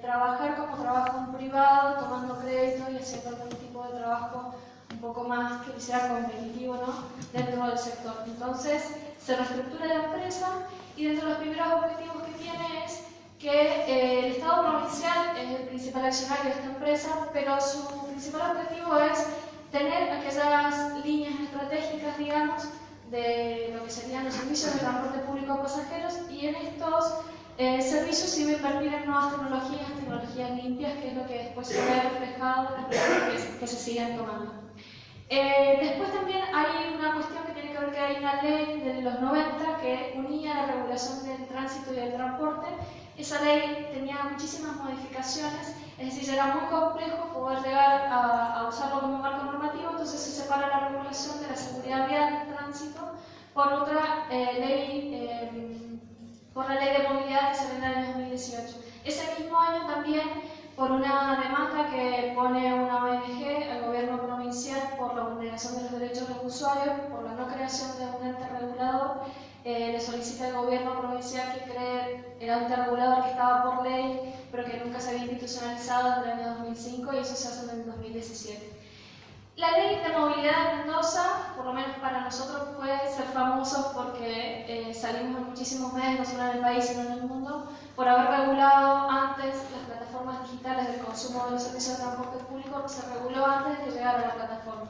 trabajar como trabajo en privado, tomando crédito y haciendo algún tipo de trabajo un poco más que sea competitivo, ¿no?, dentro del sector. Entonces se reestructura la empresa, y dentro de los primeros objetivos que tiene es que el Estado provincial es el principal accionario de esta empresa, pero su principal objetivo es tener aquellas líneas estratégicas, digamos, de lo que serían los servicios de transporte público a pasajeros, y en estos servicios sí invertir en nuevas tecnologías limpias, que es lo que después se ve reflejado en las medidas que se siguen tomando. Después también hay una cuestión que tiene que ver, que hay una ley de los 90 que unía la regulación del tránsito y del transporte. Esa ley tenía muchísimas modificaciones, es decir, era muy complejo poder llegar a usarlo como marco normativo, entonces se separa la regulación de la seguridad vial del tránsito por otra ley, por la ley de movilidad que se ve en el año 2018. Ese mismo año también, por una demanda que pone una ONG al gobierno provincial por la vulneración de los derechos de los usuarios, por la no creación de un ente regulador, le solicita al gobierno provincial que cree el ente regulador que estaba por ley, pero que nunca se había institucionalizado desde el año 2005, y eso se hace en el 2017. La ley de movilidad de Mendoza, por lo menos para nosotros, fue ser famosos porque salimos en muchísimos medios, no solo en el país sino en el mundo, por haber regulado antes las plataformas digitales del consumo de los servicios de transporte público. Se reguló antes de llegar a la plataforma.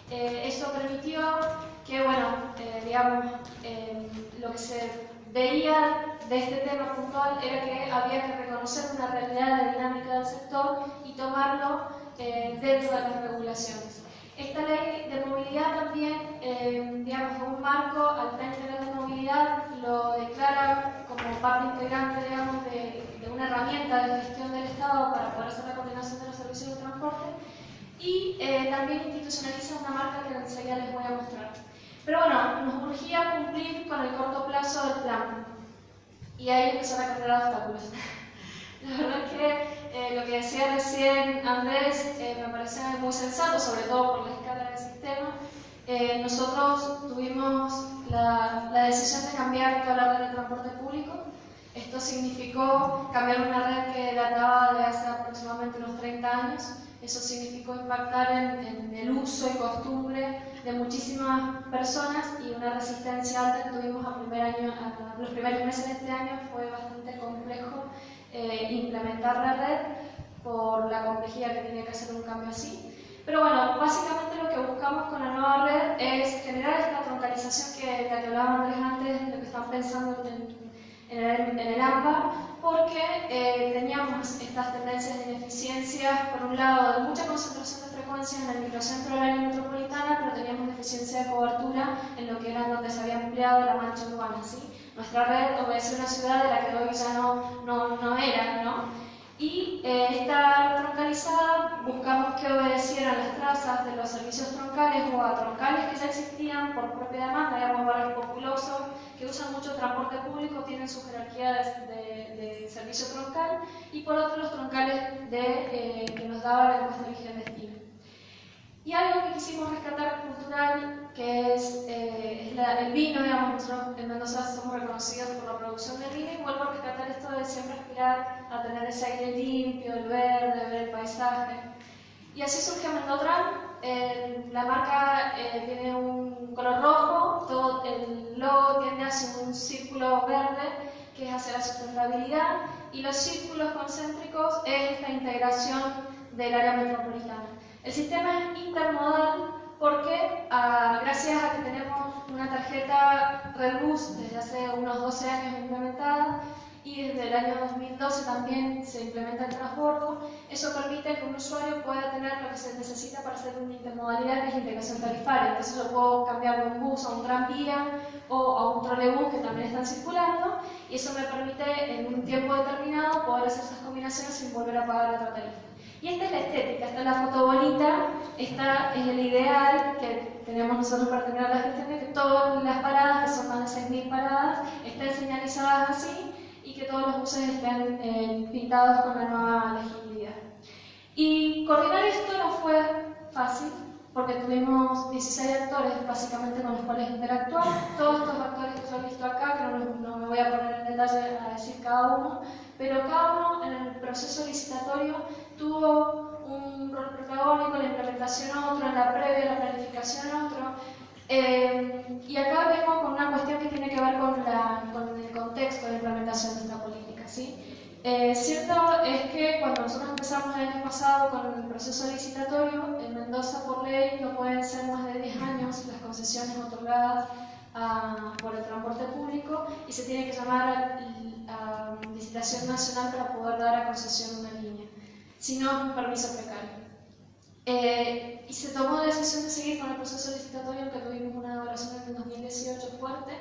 Esto permitió que, bueno, digamos, lo que se veía de este tema puntual era que había que reconocer una realidad de dinámica del sector y tomarlo dentro de las regulaciones. Esta ley de movilidad también, digamos, un marco al Plan Integral de Movilidad, lo declara como parte integrante, digamos, de una herramienta de gestión del Estado para poder hacer la coordinación de los servicios de transporte, y también institucionaliza una marca que enseguida les voy a mostrar. Pero bueno, nos urgía cumplir con el corto plazo del plan, y ahí empezó la carrera de obstáculos. La verdad es que lo que decía recién Andrés me parece muy sensato, sobre todo por la escala del sistema. Nosotros tuvimos la decisión de cambiar toda la red de transporte público. Esto significó cambiar una red que databa de hace aproximadamente 30 años. Eso significó impactar en el uso y costumbre de muchísimas personas, y una resistencia alta que tuvimos a los primeros meses de este año. Fue bastante complejo implementar la red por la complejidad que tiene que hacer un cambio así. Pero bueno, básicamente lo que buscamos con la nueva red es generar esta troncalización que hablaba Andrés antes, lo que están pensando en el AMBA, porque teníamos estas tendencias de ineficiencia, por un lado, de mucha concentración de frecuencias en el microcentro del área metropolitana, pero teníamos deficiencia de cobertura en lo que era donde se había empleado la mancha urbana, ¿sí? Nuestra red obedece a una ciudad de la que hoy ya no era, ¿no? Y esta troncalizada buscamos que obedecieran las trazas de los servicios troncales o a troncales que ya existían por propia demanda, digamos barrios populosos que usan mucho transporte público, tienen su jerarquía de servicio troncal, y por otro los troncales que nos daba la encuesta de higiene vestina. Y algo que quisimos rescatar cultural, que es el vino, digamos, nosotros en Mendoza somos reconocidos por la producción de vino, y vuelvo a rescatar esto de siempre aspirar a tener ese aire limpio, el verde, ver el paisaje. Y así surgió Mendotran. La marca tiene un color rojo, todo el logo tiende hacia un círculo verde, que es hacia la sustentabilidad, y los círculos concéntricos es esta integración del área metropolitana. El sistema es intermodal porque, gracias a que tenemos una tarjeta Redbus desde hace unos 12 años implementada, y desde el año 2012 también se implementa el transbordo, eso permite que un usuario pueda tener lo que se necesita para hacer una intermodalidad, que es la integración tarifaria. Entonces yo puedo cambiar de un bus a un tranvía o a un trolebús, que también están circulando, y eso me permite en un tiempo determinado poder hacer esas combinaciones sin volver a pagar otra tarifa. Y esta es la estética, esta es la foto bonita, esta es el ideal que tenemos nosotros para terminar la gestión, de que todas las paradas, que son más de 6.000 paradas, estén señalizadas así, y que todos los buses estén pintados con la nueva legibilidad. Y coordinar esto no fue fácil, porque tuvimos 16 actores básicamente con los cuales interactuar. Todos estos actores que yo he visto acá, que no me voy a poner en detalle a decir cada uno, pero cada uno en el proceso licitatorio tuvo un rol protagónico, en la implementación otro, en la previa, la planificación otro. Y acá vengo con una cuestión que tiene que ver con el contexto de implementación de esta política, ¿sí? Cierto es que cuando nosotros empezamos el año pasado con el proceso licitatorio, en Mendoza por ley no pueden ser más de 10 años las concesiones otorgadas por el transporte público, y se tiene que llamar a licitación nacional para poder dar a concesión una línea, si no es un permiso precario. Y se tomó la decisión de seguir con el proceso licitatorio, aunque tuvimos una evaluación en el 2018 fuerte,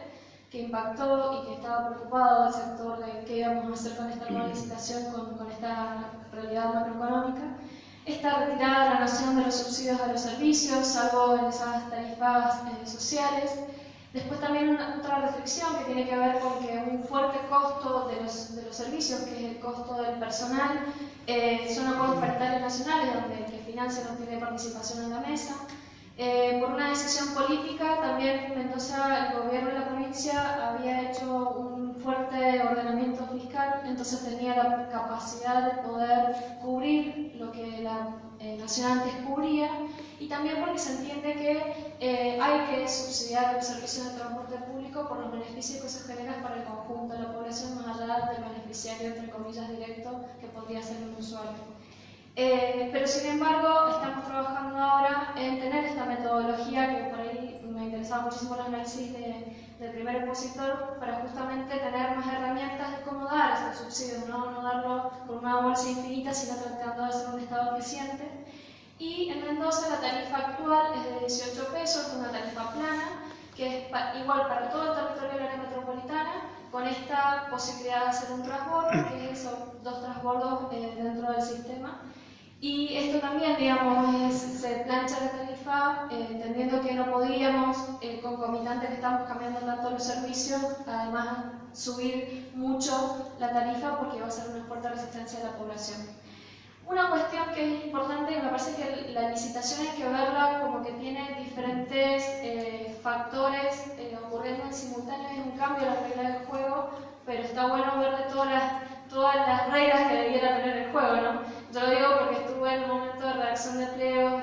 que impactó y que estaba preocupado el sector de qué íbamos a hacer con esta nueva licitación, con esta realidad macroeconómica. Esta retirada de la nación de los subsidios a los servicios, salvo en esas tarifas sociales. Después también otra restricción que tiene que ver con que un fuerte costo de los servicios, que es el costo del personal, son acuerdos paritarios nacionales donde el que financia no tiene participación en la mesa. Por una decisión política, también Mendoza, el gobierno de la provincia había hecho un fuerte ordenamiento fiscal, entonces tenía la capacidad de poder cubrir lo que la nación antes cubría, y también porque se entiende que hay que subsidiar los servicios de transporte público por los beneficios que se generan para el conjunto de la población, más allá del beneficiario, entre comillas, directo, que podría ser un usuario. Pero sin embargo, estamos trabajando ahora en tener esta metodología, que por ahí me interesaba muchísimo el análisis del primer expositor, para justamente tener más herramientas de cómo dar estos subsidios, no darlo por una bolsa infinita, sino tratando de hacer un estado eficiente. Y en Mendoza la tarifa actual es de 18 pesos, una tarifa plana, que es igual para todo el territorio del área metropolitana, con esta posibilidad de hacer un transbordo, que es eso, 2 transbordos dentro del sistema. Y esto también, digamos, se plancha la tarifa, entendiendo que no podíamos, concomitante que estamos cambiando tanto los servicios, además subir mucho la tarifa, porque va a ser una fuerte resistencia de la población. Una cuestión que es importante, y me parece que la licitación hay que verla como que tiene diferentes factores ocurriendo en simultáneo, es un cambio de la regla del juego, pero está bueno ver de todas las todas las reglas que debiera tener el juego, ¿no? Yo lo digo porque estuve en el momento de redacción de pliegos,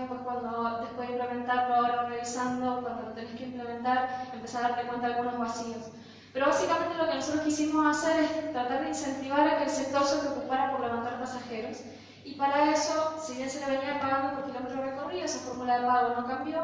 después de implementarlo, ahora revisando, cuando lo tenés que implementar, empezar a darte cuenta de algunos vacíos. Pero básicamente lo que nosotros quisimos hacer es tratar de incentivar a que el sector se preocupara por levantar pasajeros. Y para eso, si bien se le venía pagando por kilómetro recorrido, esa fórmula de pago no cambió,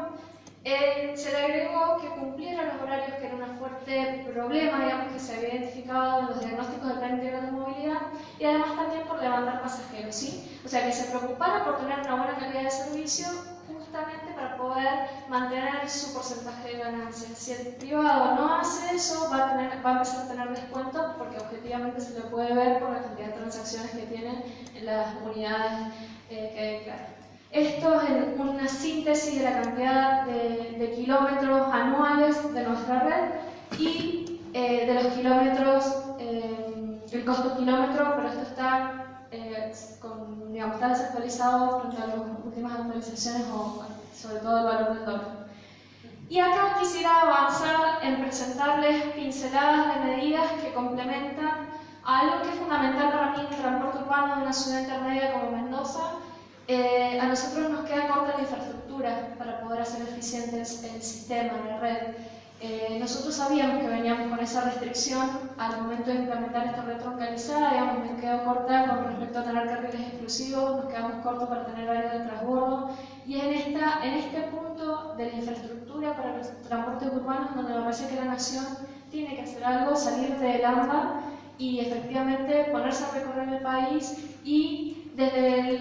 se le agregó que cumpliera los horarios, que era un fuerte problema, digamos, que se había identificado en los diagnósticos del Plan Integral de Movilidad, y además también por levantar pasajeros, ¿sí? O sea, que se preocupara por tener una buena calidad de servicio, justamente para poder mantener su porcentaje de ganancia. Si el privado no hace eso, va a empezar a tener descuentos, porque objetivamente se lo puede ver por la cantidad de transacciones que tienen en las unidades que declaran. Esto es una síntesis de la cantidad de kilómetros anuales de nuestra red y de los kilómetros, el costo kilómetro, pero esto está, está desactualizado frente a las últimas actualizaciones o sobre todo el valor del dólar. Y acá quisiera avanzar en presentarles pinceladas de medidas que complementan a algo que es fundamental para mí en el transporte urbano de una ciudad intermedia como Mendoza. A nosotros nos queda corta la infraestructura para poder hacer eficientes el sistema, la red. Nosotros sabíamos que veníamos con esa restricción al momento de implementar esta red troncalizada, digamos, nos quedó corta con respecto a tener carriles exclusivos, nos quedamos cortos para tener área de transbordo, y en este punto de la infraestructura para los transportes urbanos donde me parece que la nación tiene que hacer algo, salir del AMBA y efectivamente ponerse a recorrer el país y desde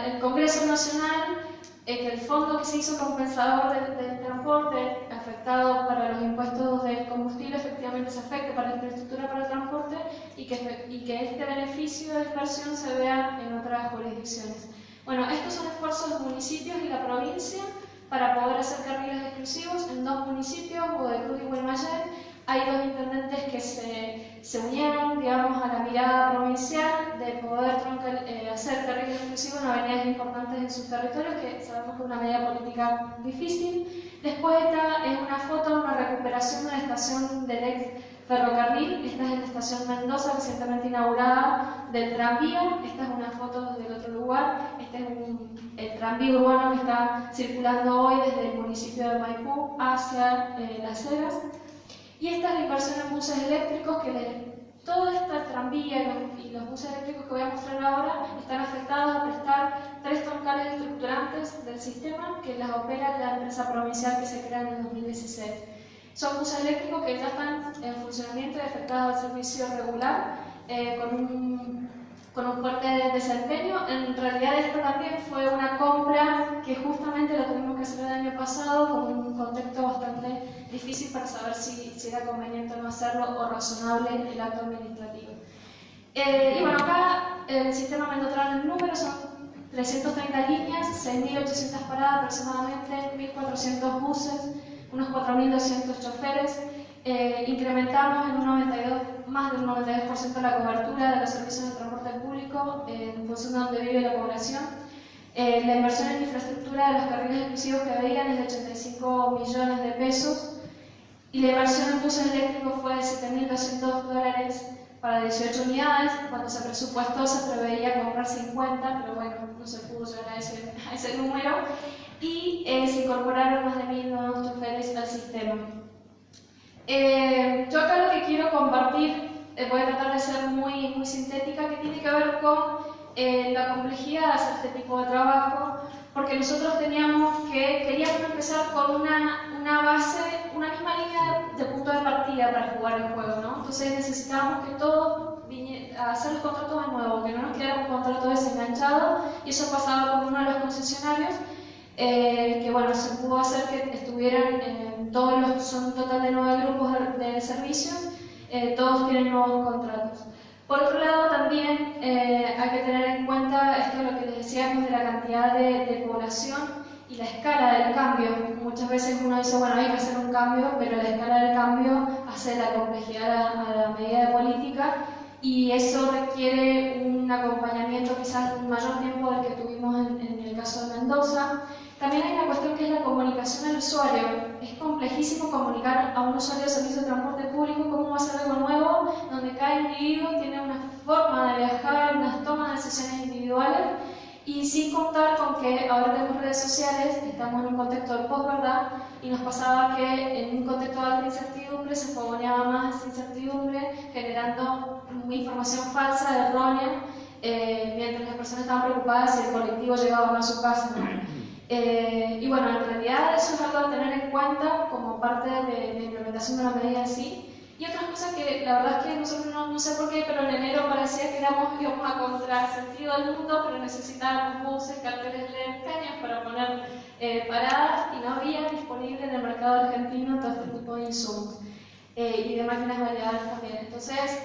el Congreso Nacional, que el fondo que se hizo compensador del transporte afectado para los impuestos del combustible efectivamente se afecte para la infraestructura para el transporte y que este beneficio de inversión se vea en otras jurisdicciones. Bueno, estos son esfuerzos de los municipios y la provincia para poder hacer carriles exclusivos en 2 municipios, Godoy Cruz y Guaymallén. Hay 2 intendentes que se unieron, digamos, a la mirada provincial de poder hacer carriles exclusivos en avenidas importantes en sus territorios, que sabemos que es una medida política difícil. Después esta es una foto de una recuperación de la estación del ex ferrocarril. Esta es la estación Mendoza, recientemente inaugurada, del tranvía. Esta es una foto desde el otro lugar. Este es el tranvía urbano que está circulando hoy desde el municipio de Maipú hacia Las Heras. Y esta es la inversión en buses eléctricos, toda esta tranvía y los buses eléctricos que voy a mostrar ahora están afectados a prestar 3 troncales estructurantes del sistema que las opera la empresa provincial que se crea en el 2016. Son buses eléctricos que ya están en funcionamiento y afectados al servicio regular, con un fuerte desempeño. En realidad esta también fue una compra que justamente lo tuvimos que hacer el año pasado con un contexto bastante difícil para saber si era conveniente o no hacerlo o razonable el acto administrativo. Y bueno, acá el sistema Mendotrans en número son 330 líneas, 6.800 paradas aproximadamente, 1.400 buses, unos 4.200 choferes. Incrementamos más del 92% la cobertura de los servicios de transporte público en función de donde vive la población. La inversión en infraestructura de los carriles exclusivos que veían es de 85 millones de pesos y la inversión en buses eléctricos fue de $7.200 para 18 unidades. Cuando se presupuestó se preveía comprar 50, pero bueno, no se pudo llegar a ese número, y se incorporaron más de 1.000 nuevos choferes al sistema. Yo acá lo que quiero compartir, voy a tratar de ser muy sintética, que tiene que ver con la complejidad de hacer este tipo de trabajo, porque nosotros queríamos empezar con una base, una misma línea de punto de partida para jugar el juego, ¿no? Entonces necesitábamos que todos hacer los contratos de nuevo, que no nos quedara un contrato desenganchado, y eso pasaba con uno de los concesionarios, que bueno, se pudo hacer que estuvieran son un total de 9 grupos de servicios, todos tienen nuevos contratos. Por otro lado, también hay que tener en cuenta esto de lo que les decíamos de la cantidad de población y la escala del cambio. Muchas veces uno dice, bueno, hay que hacer un cambio, pero la escala del cambio hace la complejidad a la medida de política, y eso requiere un acompañamiento quizás un mayor tiempo del que tuvimos en el caso de Mendoza. También hay una cuestión que es la comunicación al usuario. Es complejísimo comunicar a un usuario de servicio de transporte público cómo va a ser algo nuevo, donde cada individuo tiene una forma de viajar, unas tomas de decisiones individuales, y sin contar con que ahora tenemos redes sociales, estamos en un contexto de posverdad, y nos pasaba que en un contexto de alta incertidumbre se fogoneaba más esa incertidumbre, generando información falsa, errónea, mientras las personas estaban preocupadas si el colectivo llegaba o no a su casa, ¿no? Y bueno, en realidad eso es algo a tener en cuenta como parte de la implementación de la medida en sí. Y otras cosas que la verdad es que nosotros no sé por qué, pero en enero parecía que íbamos a contrasentido del mundo, pero necesitábamos buses, carteles de cañas para poner paradas, y no había disponible en el mercado argentino todo este tipo de insumos y de máquinas variadas también. Entonces,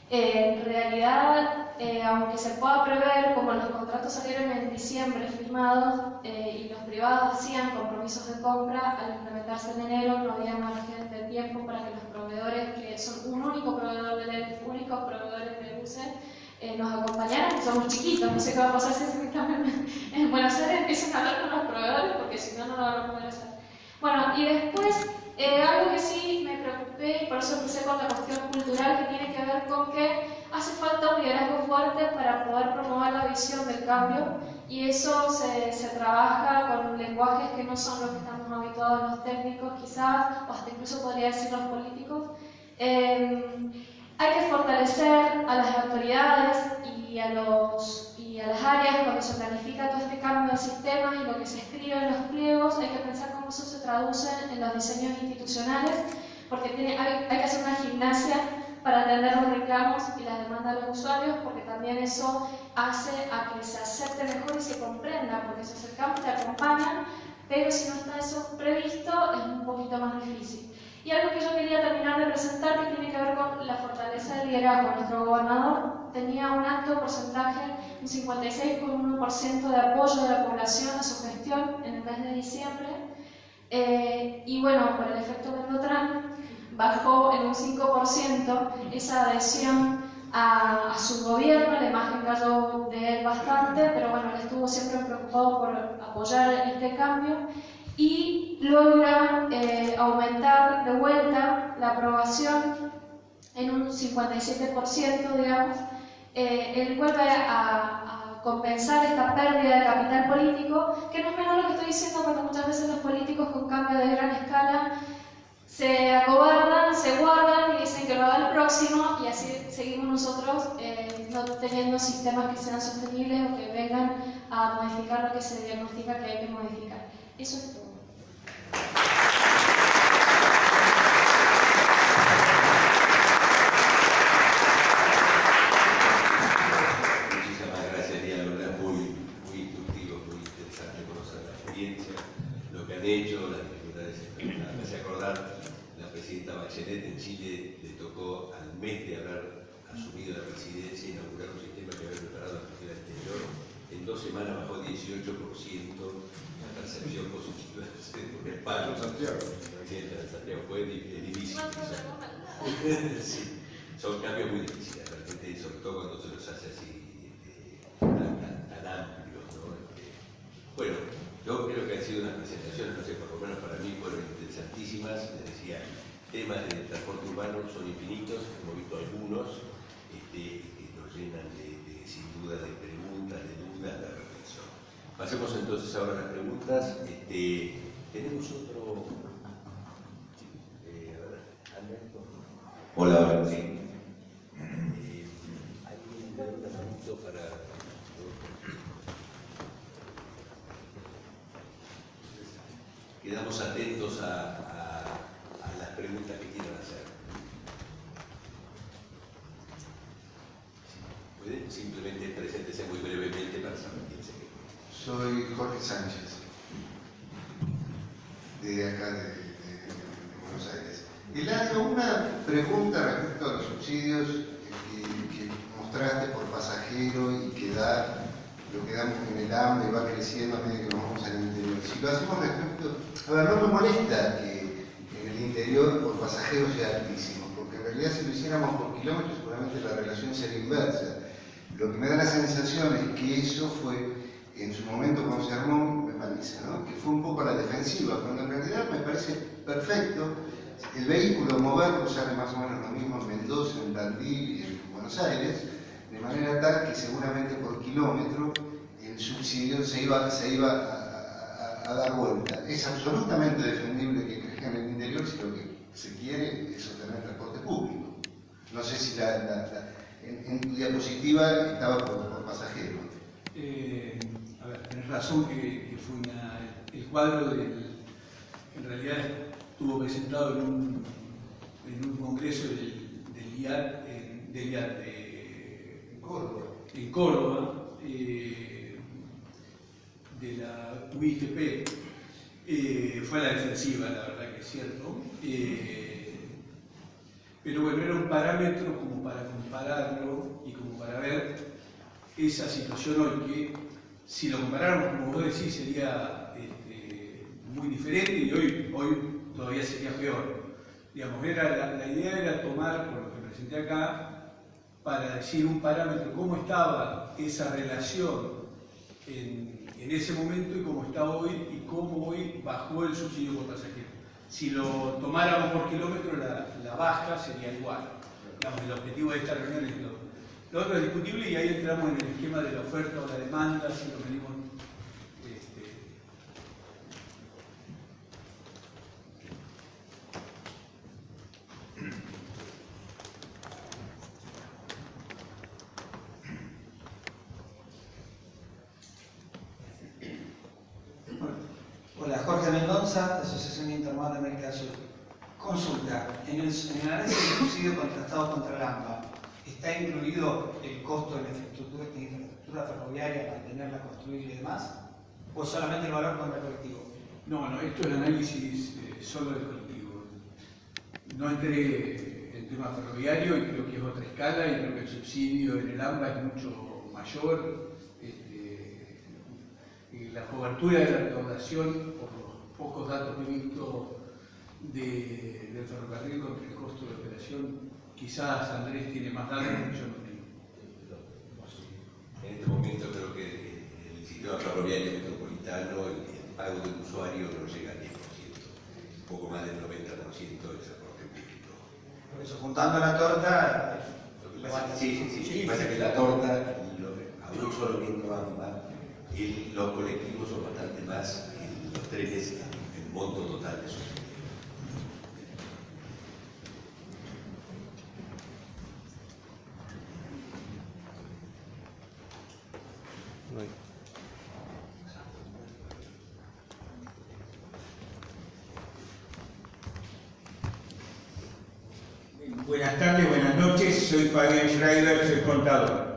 en realidad, aunque se pueda prever, como los contratos salieron en diciembre firmados y los privados hacían compromisos de compra, al implementarse en enero no había margen de tiempo para que los proveedores, que son un único proveedor de LED, únicos proveedores de buses, nos acompañaran, que somos chiquitos. No sé qué va a pasar si en Buenos Aires empiezan a hablar con los proveedores, porque si no, no lo van a poder hacer. Bueno, y después, algo que sí me preocupé, y por eso empecé con la cuestión cultural, que tiene que ver con que hace falta un liderazgo fuerte para poder promover la visión del cambio, y eso se trabaja con lenguajes que no son los que estamos habituados los técnicos quizás, o hasta incluso podría decir los políticos. Hay que fortalecer a las autoridades y a las áreas cuando se planifica todo este cambio de sistemas, y lo que se escribe en los pliegos hay que pensar cómo eso se traduce en los diseños institucionales, porque hay que hacer una gimnasia para atender los reclamos y las demandas de los usuarios, porque también eso hace a que se acepte mejor y se comprenda, porque se acercamos, te acompañan, pero si no está eso previsto es un poquito más difícil. Y algo que yo quería terminar de presentar, que tiene que ver con la fortaleza del liderazgo. Nuestro gobernador tenía un alto porcentaje, un 56,1% de apoyo de la población a su gestión en el mes de diciembre, y bueno, por el efecto Mendotrán bajó en un 5% esa adhesión a su gobierno. La imagen cayó de él bastante, pero bueno, él estuvo siempre preocupado por apoyar este cambio, y logra aumentar de vuelta la aprobación en un 57%, digamos. Él vuelve a compensar esta pérdida de capital político, que no es menor lo que estoy diciendo, porque muchas veces los políticos con cambio de gran escala se acobardan, se guardan y dicen que lo haga el próximo, y así seguimos nosotros no teniendo sistemas que sean sostenibles o que vengan a modificar lo que se diagnostica que hay que modificar. Eso es todo. Muchísimas gracias, Lía. La verdad, muy instructivo, muy interesante conocer la experiencia, lo que han hecho, las dificultades enfrentadas. Me hace acordar, la presidenta Bachelet en Chile le tocó, al mes de haber asumido la presidencia, inaugurar un sistema que había preparado la gestión anterior. En 2 semanas bajó 18% la percepción positiva por el paro. La presidenta de Santiago fue difícil. Sí, son cambios muy difíciles, realmente, sobre todo cuando se los hace así tan amplios, ¿no? Bueno, yo creo que han sido unas presentaciones, no sé, por lo menos para mí fueron interesantísimas. Les decía, temas de transporte urbano son infinitos, hemos visto algunos, que nos llenan sin duda de preguntas, de dudas, de reflexión. Pasemos entonces ahora a las preguntas. Tenemos otro... Hola, hola, sí. Hay un pregunta para... Quedamos atentos a las preguntas que quieran hacer. ¿Pueden? Simplemente preséntese muy brevemente para saber quién se queda. Soy Jorge Sánchez, de acá de Buenos Aires. Y le hago una pregunta respecto a los subsidios que mostraste por pasajero y que lo que damos en el AMBE va creciendo a medida que nos vamos al interior. Si lo hacemos respecto... A ver, no me molesta que en el interior por pasajero sea altísimo, porque en realidad si lo hiciéramos por kilómetros seguramente la relación sería inversa. Lo que me da la sensación es que eso fue, en su momento cuando se armó, me la mesa, ¿no? Que fue un poco a la defensiva, cuando en realidad me parece perfecto el vehículo moverlo sale más o menos lo mismo en Mendoza, en Tandil y en Buenos Aires, de manera tal que seguramente por kilómetro el subsidio se iba a dar vuelta. Es absolutamente defendible que crezca en el interior si lo que se quiere es sostener el transporte público. No sé si en tu diapositiva estaba por pasajero. A ver, tenés razón que fue el cuadro en realidad estuvo presentado en un congreso del IAT en Córdoba, de la UITP. Fue a la defensiva, la verdad que es cierto. Pero bueno, era un parámetro como para compararlo y como para ver esa situación hoy, que si lo comparáramos, como vos decís, sería muy diferente y hoy todavía sería peor. Digamos, la idea era tomar, por lo que presenté acá, para decir un parámetro, cómo estaba esa relación en ese momento y cómo está hoy y cómo hoy bajó el subsidio por pasajero. Si lo tomáramos por kilómetro, la baja sería igual. Digamos, el objetivo de esta reunión es lo otro es discutible y ahí entramos en el esquema de la oferta o la demanda, si lo medimos. Hola, Jorge Mendoza, Asociación Intermodal de América del Sur. Consulta, en el análisis del subsidio contrastado contra el AMBA, ¿está incluido el costo de la infraestructura ferroviaria, mantenerla, construirla y demás? ¿O solamente el valor contra el colectivo? No, esto es el análisis solo del colectivo. No entré en tema ferroviario y creo que es otra escala y creo que el subsidio en el AMBA es mucho mayor. Y la cobertura de la recaudación, por los pocos datos que he visto del ferrocarril contra el costo de operación, quizás Andrés tiene más datos que yo no tengo. En este momento creo que el sistema ferroviario metropolitano, el pago del usuario no llega al 10%, un poco más del 90% del transporte público. Por eso, juntando la torta... Sí, pasa que la torta, aún solo viendo AMBA, los colectivos son bastante más que los trenes en monto total de subsidio. Buenas tardes, buenas noches, soy Fabián Schreiber, soy contador.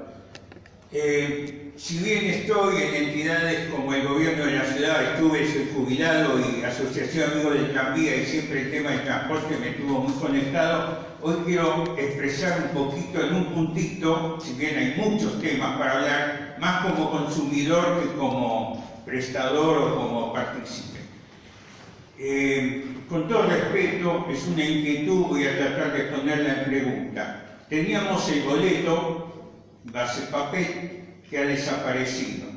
Si bien estoy en entidades como el gobierno de la ciudad, soy jubilado y Asociación Amigos del Tranvía y siempre el tema del transporte me tuvo muy conectado, hoy quiero expresar un poquito en un puntito, si bien hay muchos temas para hablar, más como consumidor que como prestador o como partícipe. Con todo respeto, es una inquietud, voy a tratar de ponerla en pregunta. Teníamos el boleto, base papel, que ha desaparecido.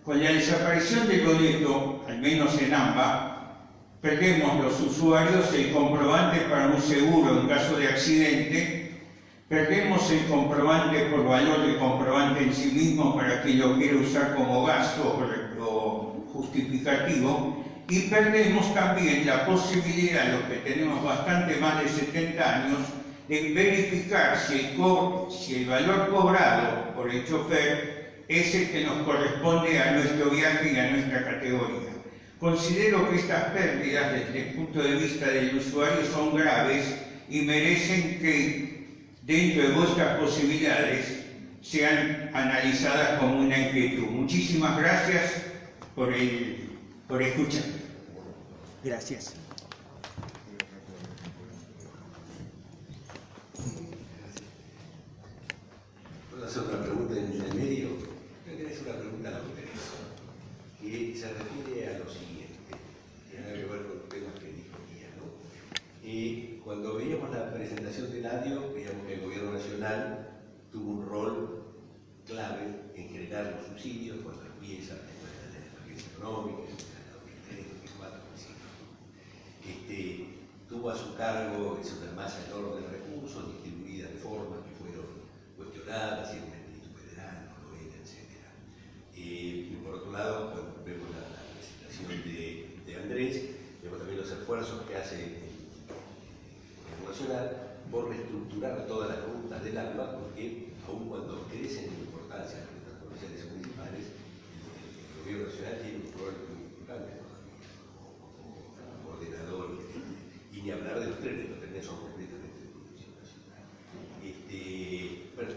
Con la desaparición del boleto, al menos en AMBA, perdemos los usuarios el comprobante para un seguro en caso de accidente, perdemos el comprobante por valor de comprobante en sí mismo para quien lo quiera usar como gasto o justificativo, y perdemos también la posibilidad, los que tenemos bastante más de 70 años, de verificar si el valor cobrado por el chofer es el que nos corresponde a nuestro viaje y a nuestra categoría. Considero que estas pérdidas desde el punto de vista del usuario son graves y merecen que dentro de vuestras posibilidades sean analizadas como una inquietud. Muchísimas gracias por escuchar. Gracias. ¿Puedo hacer una pregunta en el medio? Creo que es una pregunta a la Teresa, que se refiere a lo siguiente, tiene que ver con los temas que dijo Guía, ¿no? Cuando veíamos la presentación del ADIO, veíamos que el Gobierno Nacional tuvo un rol clave en generar los subsidios cuando empieza la emergencia económica, etc. tuvo a su cargo una masa enorme de recursos distribuida de formas que fueron cuestionadas, si era un espíritu federal, no lo era, etc. Y por otro lado, cuando vemos la presentación de Andrés, vemos también los esfuerzos que hace el Gobierno Nacional por reestructurar todas las rutas del AMBA, porque aun cuando crecen en importancia las rutas comerciales municipales, el Gobierno Nacional tiene un rol muy importante como ordenador, y ni hablar de los trenes son completamente de producción nacional. Bueno,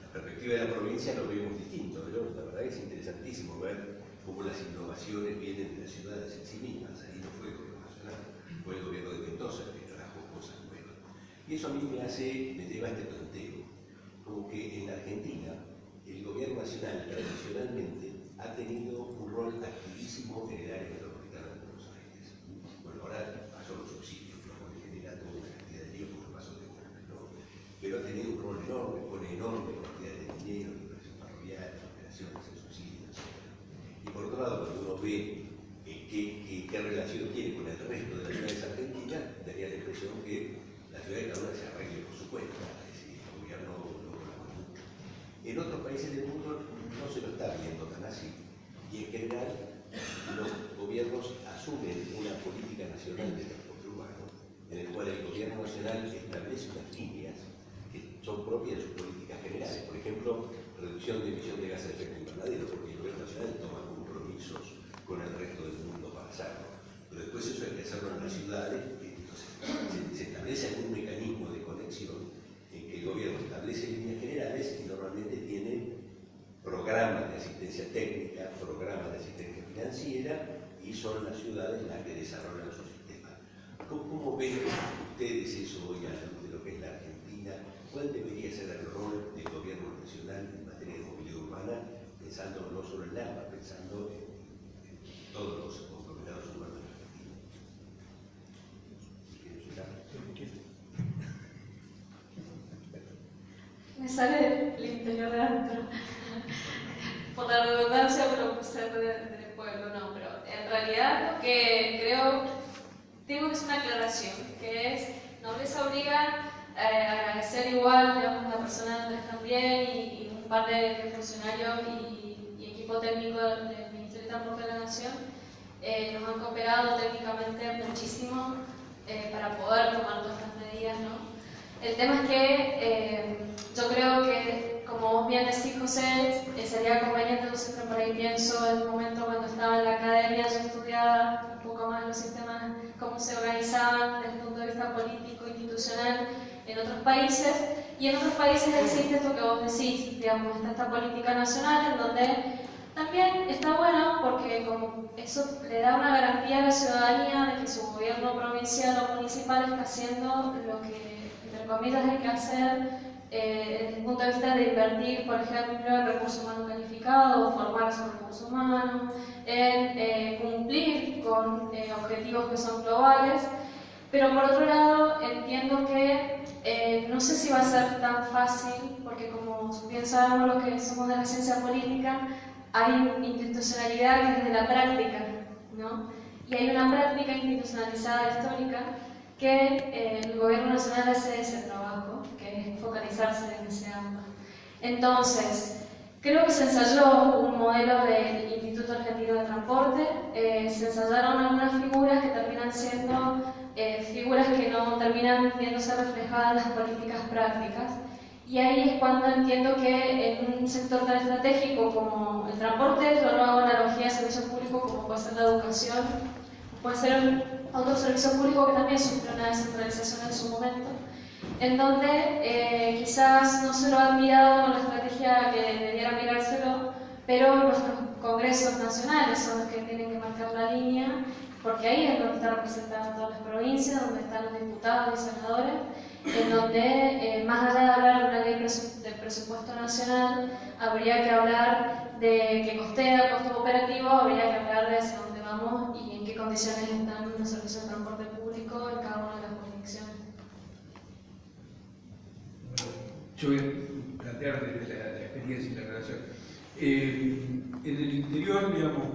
la perspectiva de la provincia lo vemos distinto, ¿no? La verdad es interesantísimo ver cómo las innovaciones vienen de las ciudades en sí mismas. Ahí no fue el Gobierno Nacional, fue el Gobierno de Mendoza que trajo cosas nuevas. Y eso a mí me lleva a este planteo, como que en la Argentina el Gobierno Nacional tradicionalmente ha tenido un rol activísimo en el área metropolitana de Buenos Aires. Bueno, ahora pasó los subsidios, lo cual genera toda una cantidad de líos por el paso de golpe, ¿no? Pero ha tenido un rol enorme, pone enorme cantidad de dinero, de inversión ferroviaria, de operaciones en subsidios, etc. Y por otro lado, cuando uno ve qué relación tiene con el resto de las ciudades argentinas, daría la impresión que la ciudad de cada una se arregle por su cuenta, es decir, el gobierno no colabora mucho. En otros países del mundo no se lo está viendo tan así, y en general los gobiernos asumen una política nacional de transporte urbano, en el cual el gobierno nacional establece unas líneas que son propias de sus políticas generales. Por ejemplo, reducción de emisión de gases de efecto invernadero, porque el gobierno nacional toma compromisos con el resto del mundo para hacerlo. Pero después eso hay que hacerlo en las ciudades, entonces se establece algún mecanismo de conexión en que el gobierno establece líneas generales y normalmente tiene programas de asistencia técnica, programas de asistencia financiera, y son las ciudades las que desarrollan su sistema. ¿Cómo ven ustedes eso hoy a la luz de lo que es la Argentina? ¿Cuál debería ser el rol del gobierno nacional en materia de movilidad urbana, pensando no solo en AMBA, pensando en todos los conglomerados urbanos de la Argentina? Me sale el interior de adentro. Por la redundancia, pero ser del pueblo, no. Pero en realidad lo que creo, tengo que hacer una aclaración, que es, Nobleza obliga a agradecer igual, digamos, la persona de Andrés también y un par de funcionarios y equipo técnico del Ministerio de Transporte de la Nación. Nos han cooperado técnicamente muchísimo para poder tomar todas estas medidas, ¿no? El tema es que yo creo que, como vos bien decís, José, sería conveniente, yo siempre por ahí pienso en un momento cuando estaba en la academia, yo estudiaba un poco más los sistemas, cómo se organizaban desde el punto de vista político, institucional, en otros países, y en otros países existe esto que vos decís, digamos, está esta política nacional en donde también está bueno porque como eso le da una garantía a la ciudadanía de que su gobierno provincial o municipal está haciendo lo que, entre comillas, hay que hacer desde el punto de vista de invertir, por ejemplo, en recursos humanos calificados, formar esos recursos humanos, en cumplir con objetivos que son globales. Pero por otro lado, entiendo que no sé si va a ser tan fácil, porque como bien sabemos los que somos de la ciencia política, hay institucionalidad que es de la práctica, ¿no? Y hay una práctica institucionalizada histórica que el gobierno nacional hace ese trabajo, que es focalizarse en ese ámbito. Entonces, creo que se ensayó un modelo del Instituto Argentino de Transporte, se ensayaron algunas figuras que terminan siendo figuras que no terminan viéndose reflejadas en las políticas prácticas. Y ahí es cuando entiendo que en un sector tan estratégico como el transporte, yo no hago analogía de servicio público como puede ser la educación, puede ser otro servicio público que también sufrió una descentralización en su momento, en donde quizás no se lo han mirado con la estrategia que debiera mirárselo, pero nuestros congresos nacionales son los que tienen que marcar la línea, porque ahí es donde están representadas todas las provincias, donde están los diputados y senadores, en donde, más allá de hablar de una ley del presupuesto nacional, habría que hablar de que costea el costo operativo, habría que hablar de hacia dónde vamos y en qué condiciones están los servicios de transporte público en cada una de las jurisdicciones. Bueno, yo voy a plantear desde la experiencia y la relación. En el interior, digamos,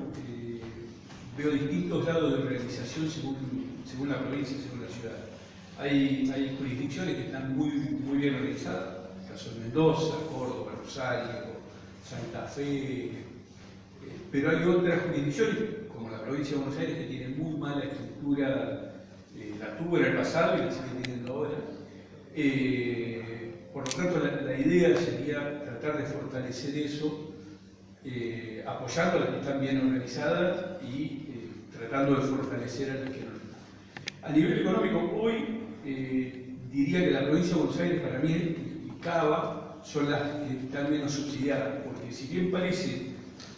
veo distintos grados de organización según la provincia, según la ciudad. Hay jurisdicciones que están muy bien organizadas, el caso de Mendoza, Córdoba, Rosario, Santa Fe, pero hay otras jurisdicciones, como la provincia de Buenos Aires, que tienen muy mala estructura, la tuvo en el pasado y la sigue teniendo ahora. Por lo tanto, la idea sería tratar de fortalecer eso, apoyando a las que están bien organizadas y tratando de fortalecer a las que no. A nivel económico, hoy diría que la provincia de Buenos Aires, para mí, y Cava, son las que están menos subsidiadas, porque si bien parece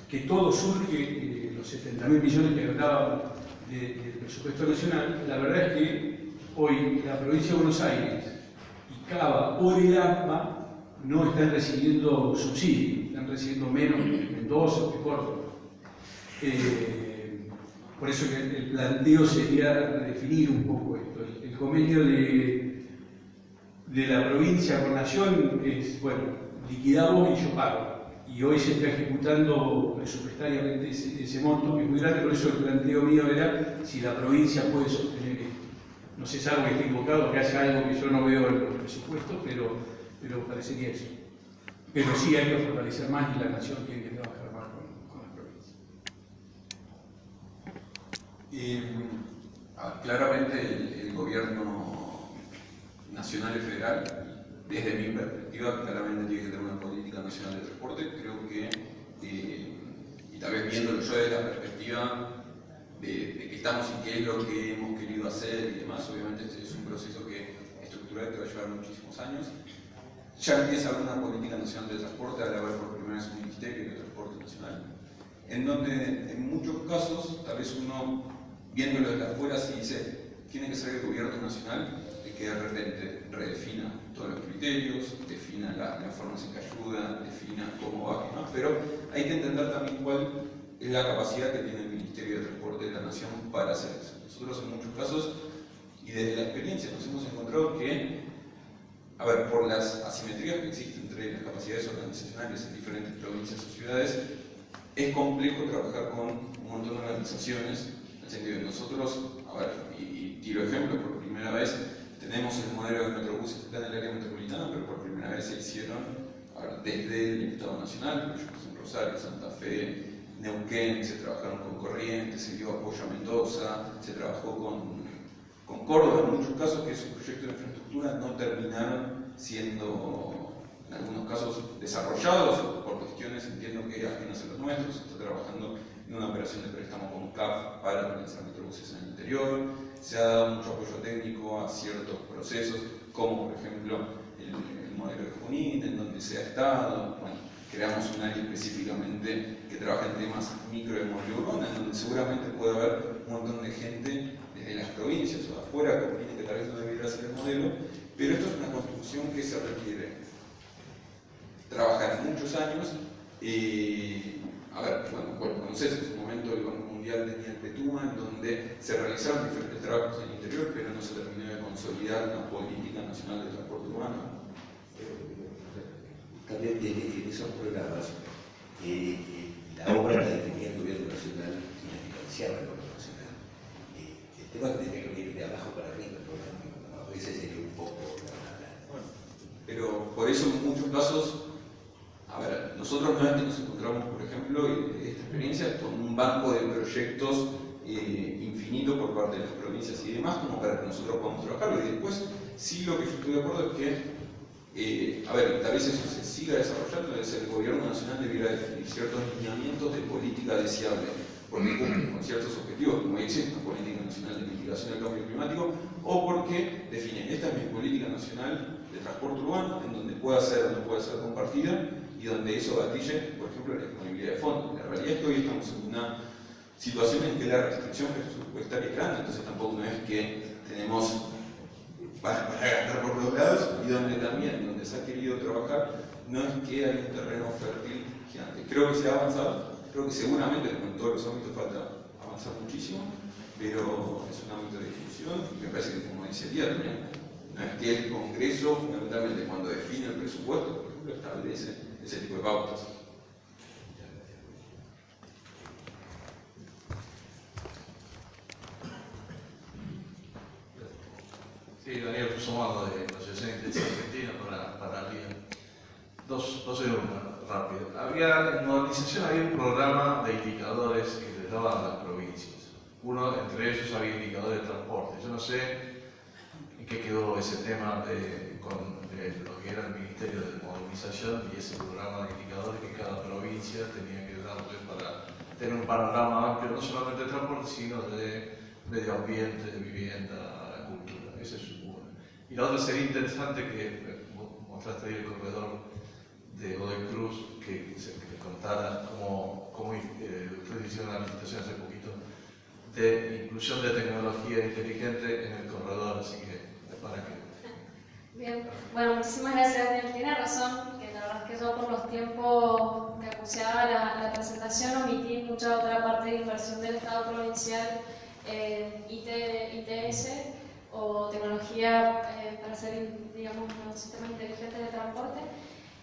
que todo surge, los 70.000 millones que hablábamos del presupuesto nacional, la verdad es que hoy la provincia de Buenos Aires y Cava por el AMPA no están recibiendo subsidios, están recibiendo menos que Mendoza, que Córdoba. Por eso que el planteo sería redefinir un poco esto. El convenio de la provincia con Nación es, bueno, liquidamos y yo pago. Y hoy se está ejecutando presupuestariamente ese monto, que es muy grande, por eso el planteo mío era si la provincia puede sostener esto. No sé si es algo que esté equivocado, que haya algo que yo no veo en los presupuestos, pero parecería eso. Pero sí hay que fortalecer más y la Nación tiene que trabajar más con las provincias. Claramente el gobierno nacional y federal, desde mi perspectiva, claramente tiene que tener una política nacional de transporte. Creo que, y tal vez viéndolo yo desde la perspectiva de que estamos y qué es lo que hemos querido hacer y demás, obviamente este es un proceso estructural que va a llevar muchísimos años. Ya empieza a haber una política nacional de transporte, ahora va a haber por primera vez un Ministerio de Transporte Nacional, en donde en muchos casos, tal vez uno, viéndolo desde afuera, sí dice, tiene que ser el gobierno nacional el que de repente redefina todos los criterios, defina las formas en que ayuda, defina cómo va, ¿no? Pero hay que entender también cuál es la capacidad que tiene el Ministerio de Transporte de la Nación para hacer eso. Nosotros en muchos casos, y desde la experiencia, nos hemos encontrado que, a ver, por las asimetrías que existen entre las capacidades organizacionales en diferentes provincias o ciudades, es complejo trabajar con un montón de organizaciones, en el sentido de nosotros, a ver, y tiro ejemplos, por primera vez tenemos el modelo de Metrobús en el área metropolitana, pero por primera vez se hicieron, a ver, desde el Estado Nacional, proyectos en Rosario, Santa Fe, Neuquén, se trabajaron con Corrientes, se dio apoyo a Mendoza, se trabajó con Córdoba, en muchos casos que esos proyectos de infraestructura no terminaron siendo, en algunos casos, desarrollados por cuestiones, entiendo que ajenas a los nuestros. Se está trabajando en una operación de préstamo con CAF para realizar metrobuses en el interior. Se ha dado mucho apoyo técnico a ciertos procesos, como por ejemplo el modelo de Junín, en donde se ha estado. Bueno, creamos un área específicamente que trabaja en temas micro de movilidad urbana, en donde seguramente puede haber un montón de gente desde las provincias o de afuera que opinen que tal vez no debería ser el modelo, pero esto es una construcción que se requiere trabajar muchos años. A ver, bueno, conoces en su momento el Banco Mundial tenía el PETUMA, en donde se realizaron diferentes trabajos en el interior, pero no se terminó de consolidar una política nacional de transporte urbano. También en esos programas, la obra la definía el gobierno nacional y la financiaba el gobierno nacional. El tema que tenía que venir de abajo para arriba, ¿no? A veces sería un poco... Bueno, pero por eso en muchos casos, a ver, nosotros nuevamente nos encontramos, por ejemplo, en esta experiencia con un banco de proyectos infinito por parte de las provincias y demás, como para que nosotros podamos trabajarlo. Y después, sí, lo que yo estoy de acuerdo es que a ver, tal vez eso se siga desarrollando, es el gobierno nacional debiera definir ciertos lineamientos de política deseable, porque cumplen con ciertos objetivos, como existe una política nacional de mitigación del cambio climático, o porque define, esta es mi política nacional de transporte urbano, en donde pueda ser o no pueda ser compartida, y donde eso gatille, por ejemplo, la disponibilidad de fondos. La realidad es que hoy estamos en una situación en que la restricción presupuestaria es grande, entonces tampoco no es que tenemos para gastar por los lados, y donde también, donde se ha querido trabajar, no es que hay un terreno fértil gigante. Creo que se ha avanzado, creo que seguramente en todos los ámbitos falta avanzar muchísimo, pero es un ámbito de discusión, y me parece que, como dice Elías también, no es que el Congreso, fundamentalmente cuando define el presupuesto, por ejemplo, establece ese tipo de pautas. Sí, Daniel Sumado de la Asociación Intensa Argentina para RIA. Dos en una, rápido. En modernización había un programa de indicadores que les daban a las provincias. Entre ellos había indicadores de transporte. Yo no sé en qué quedó ese tema con lo que era el Ministerio de Modernización y ese programa de indicadores que cada provincia tenía que darle para tener un panorama amplio, no solamente de transporte, sino de medio ambiente, de vivienda, cultura. Ese es uno. Y la otra sería interesante que mostraste ahí el corredor de Godoy Cruz, que contara cómo ustedes hicieron una licitación hace poquito de inclusión de tecnología inteligente en el corredor, así que para que... Bien, bueno, muchísimas gracias, Daniel. Tiene razón, que la verdad es que yo por los tiempos que anunciaba la presentación omití mucha otra parte de inversión del Estado provincial en ITS o tecnología para hacer, digamos, los sistemas inteligentes de transporte.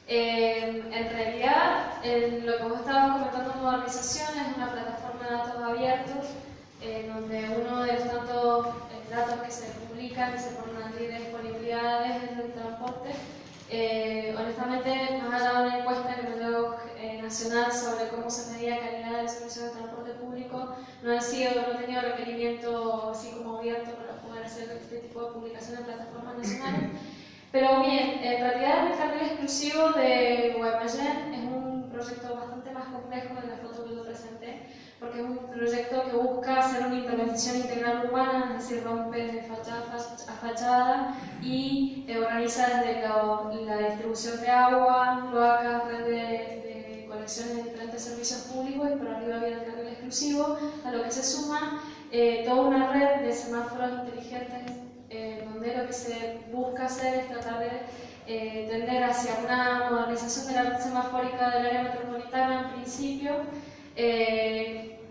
En realidad, lo que vos estabas comentando en modernización es una plataforma de datos abiertos donde uno de los tantos datos que se publican y se ponen a libre disponibilidad es el transporte. Honestamente, más allá de una encuesta que me dio nacional sobre cómo se medía calidad del servicio de transporte público, no he tenido requerimiento así como abierto para poder hacer este tipo de publicación en plataformas nacionales. Pero bien, en realidad el carril exclusivo de Guaymallén es un proyecto bastante más complejo de la foto que yo presenté, porque es un proyecto que busca hacer una implementación integral urbana, es decir, rompe de fachada a fachada y organiza desde la distribución de agua, cloacas, red de conexiones de diferentes servicios públicos y por arriba viene el carril exclusivo, a lo que se suma toda una red de semáforos inteligentes donde lo que se busca hacer es tratar de tender hacia una modernización de la red semafórica del área metropolitana en principio,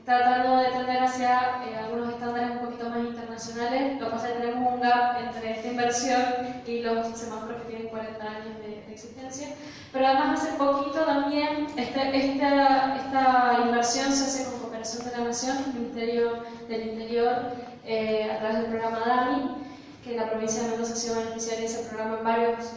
tratando de tender hacia algunos estándares un poquito más internacionales. Lo que pasa es que tenemos un gap entre esta inversión y los semáforos que tienen 40 años de existencia. Pero además hace poquito también esta inversión se hace con cooperación de la Nación, el Ministerio del Interior, a través del programa DAMI, que la provincia de Mendoza ha sido beneficiaria de ese programa en varias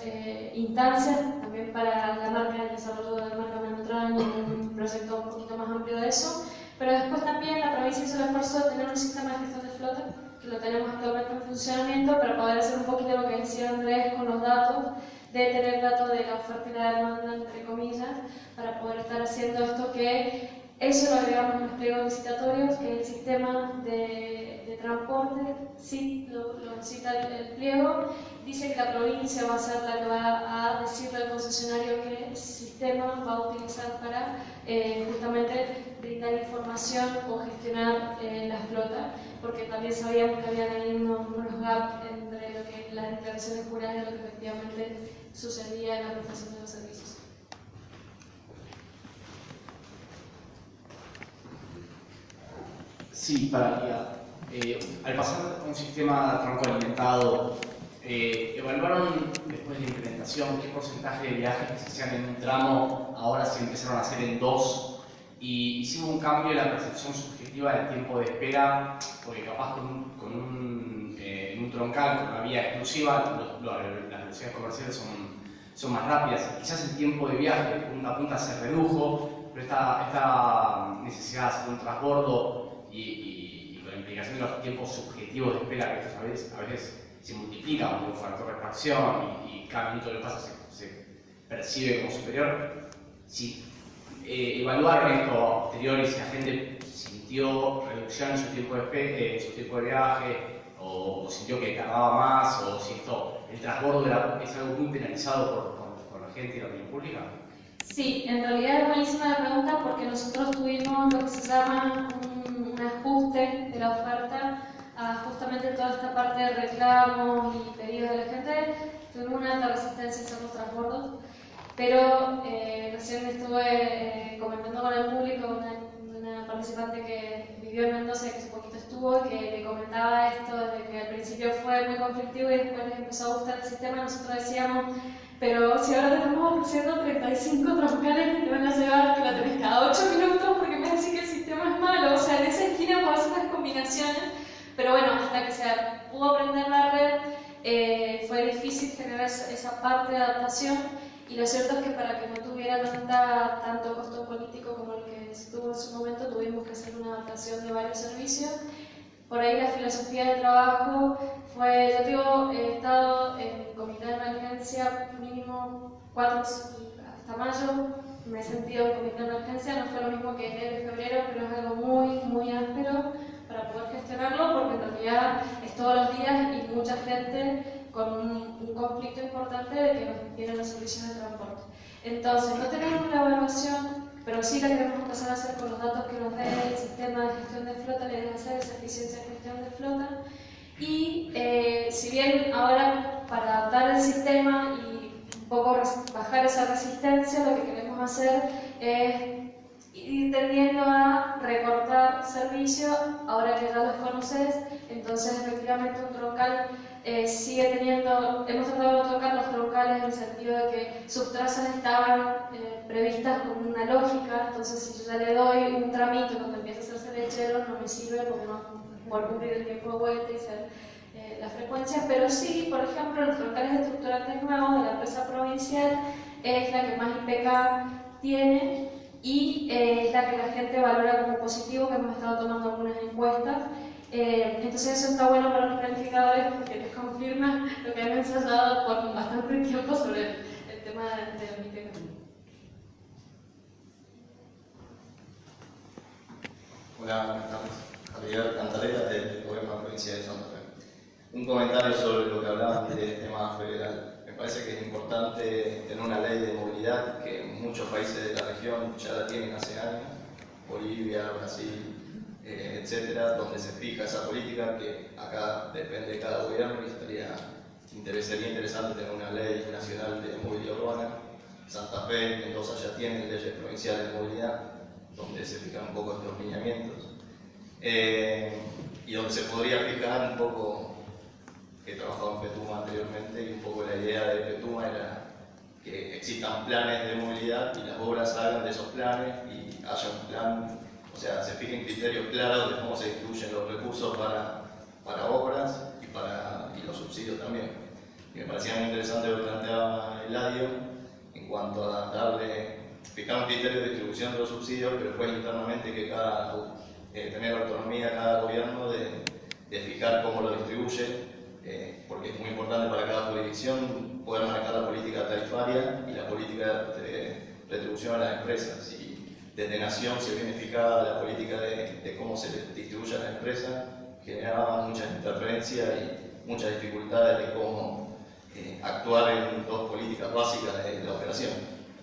instancias, también para la marca, el desarrollo de la marca Mendotrán y un proyecto un poquito más amplio de eso. Pero después también la provincia hizo el esfuerzo de tener un sistema de gestión de flota, que lo tenemos actualmente en funcionamiento, para poder hacer un poquito lo que decía Andrés con los datos, de tener datos de la oferta y la demanda, entre comillas, para poder estar haciendo esto que eso lo agregamos en los pliegos licitatorios, que el sistema de transporte, sí, lo cita el pliego, dice que la provincia va a ser la que va a decirle al concesionario qué sistema va a utilizar para justamente brindar información o gestionar la flota, porque también sabíamos que habían ahí unos gaps entre lo que las declaraciones juradas y lo que efectivamente sucedía en la prestación de los servicios. Sí, al pasar a un sistema tronco alimentado, evaluaron después de la implementación qué porcentaje de viajes que se hacían en un tramo ahora se empezaron a hacer en dos, y si hubo un cambio en la percepción subjetiva del tiempo de espera, porque capaz en un troncal con una vía exclusiva las velocidades comerciales son más rápidas, quizás el tiempo de viaje de punta a punta se redujo, pero esta necesidad de hacer un transbordo y con la implicación de los tiempos subjetivos de espera, que estos a veces se multiplican por un factor de refracción y cada minuto que pasa se percibe como superior. Si evaluaron esto a posteriori, si la gente sintió reducción en su tiempo de viaje, o sintió que tardaba más, o si el transbordo es algo muy penalizado por la gente y la opinión pública. Sí, en realidad es buenísima la pregunta porque nosotros tuvimos lo que se llama un ajuste de la oferta a justamente toda esta parte de reclamos y pedidos de la gente. Tuvimos una alta resistencia a hacer los transbordos, pero recién estuve comentando con el público, una participante que vivió en Mendoza, que hace poquito estuvo, que le comentaba esto de que al principio fue muy conflictivo y después les empezó a gustar el sistema. Nosotros decíamos, pero si ahora te estamos ofreciendo 35 troncales que te van a llevar, que la tenés cada 8 minutos porque me decís que el sistema es malo, o sea, en esa esquina puedo hacer unas combinaciones, pero bueno, hasta que se pudo aprender la red, fue difícil generar esa parte de adaptación, y lo cierto es que para que no tuviera tanto costo político como el que tuvo en su momento, tuvimos que hacer una adaptación de varios servicios. Por ahí la filosofía de trabajo fue, yo digo, he estado en comité de emergencia mínimo 4 hasta mayo, me he sentido en comité de emergencia, no fue lo mismo que enero y febrero, pero es algo muy áspero para poder gestionarlo, porque en realidad es todos los días y mucha gente con un conflicto importante de que nos tienen los servicios de transporte. Entonces, no tenemos una evaluación, pero sí la queremos empezar a hacer con los datos que nos dé el sistema de gestión de flota, la idea es hacer esa eficiencia de gestión de flota. Y si bien ahora para adaptar el sistema y un poco bajar esa resistencia, lo que queremos hacer es ir tendiendo a recortar servicios, ahora que ya los conoces. Entonces efectivamente un troncal sigue teniendo, hemos tratado de no tocar los troncales en el sentido de que sus trazas estaban previstas con una lógica, entonces si yo ya le doy un tramito cuando empieza a hacerse lechero no me sirve porque no va a cumplir el tiempo de vuelta y ser las frecuencias, pero sí, por ejemplo, los troncales estructurantes nuevos de la empresa provincial es la que más IPK tiene y es la que la gente valora como positivo, que hemos estado tomando algunas encuestas. Entonces eso está bueno para los planificadores porque les confirma lo que han ensayado por bastante tiempo sobre el tema del IPK. Hola, buenas tardes. Javier Cantarella, del Gobierno de la Provincia de Santa Fe. Un comentario sobre lo que hablaban del tema federal. Me parece que es importante tener una ley de movilidad que muchos países de la región ya la tienen hace años, Bolivia, Brasil, etcétera, donde se fija esa política que acá depende de cada gobierno y sería interesante tener una ley nacional de movilidad urbana. Santa Fe, Mendoza ya tienen leyes provinciales de movilidad donde se fijan un poco estos lineamientos y donde se podría fijar un poco, que he trabajado en Petuma anteriormente y un poco la idea de Petuma era que existan planes de movilidad y las obras salgan de esos planes y haya un plan. O sea, se fijen criterios claros de cómo se distribuyen los recursos para obras y los subsidios también. Y me parecía muy interesante lo que planteaba Eladio en cuanto a fijar un criterio de distribución de los subsidios, pero después internamente que tener autonomía cada gobierno de fijar cómo lo distribuye, porque es muy importante para cada jurisdicción poder manejar la política tarifaria y la política de retribución a las empresas. Desde Nación se viene fijada la política de cómo se distribuye a las empresas, generaba muchas interferencias y muchas dificultades de cómo actuar en dos políticas básicas de la operación.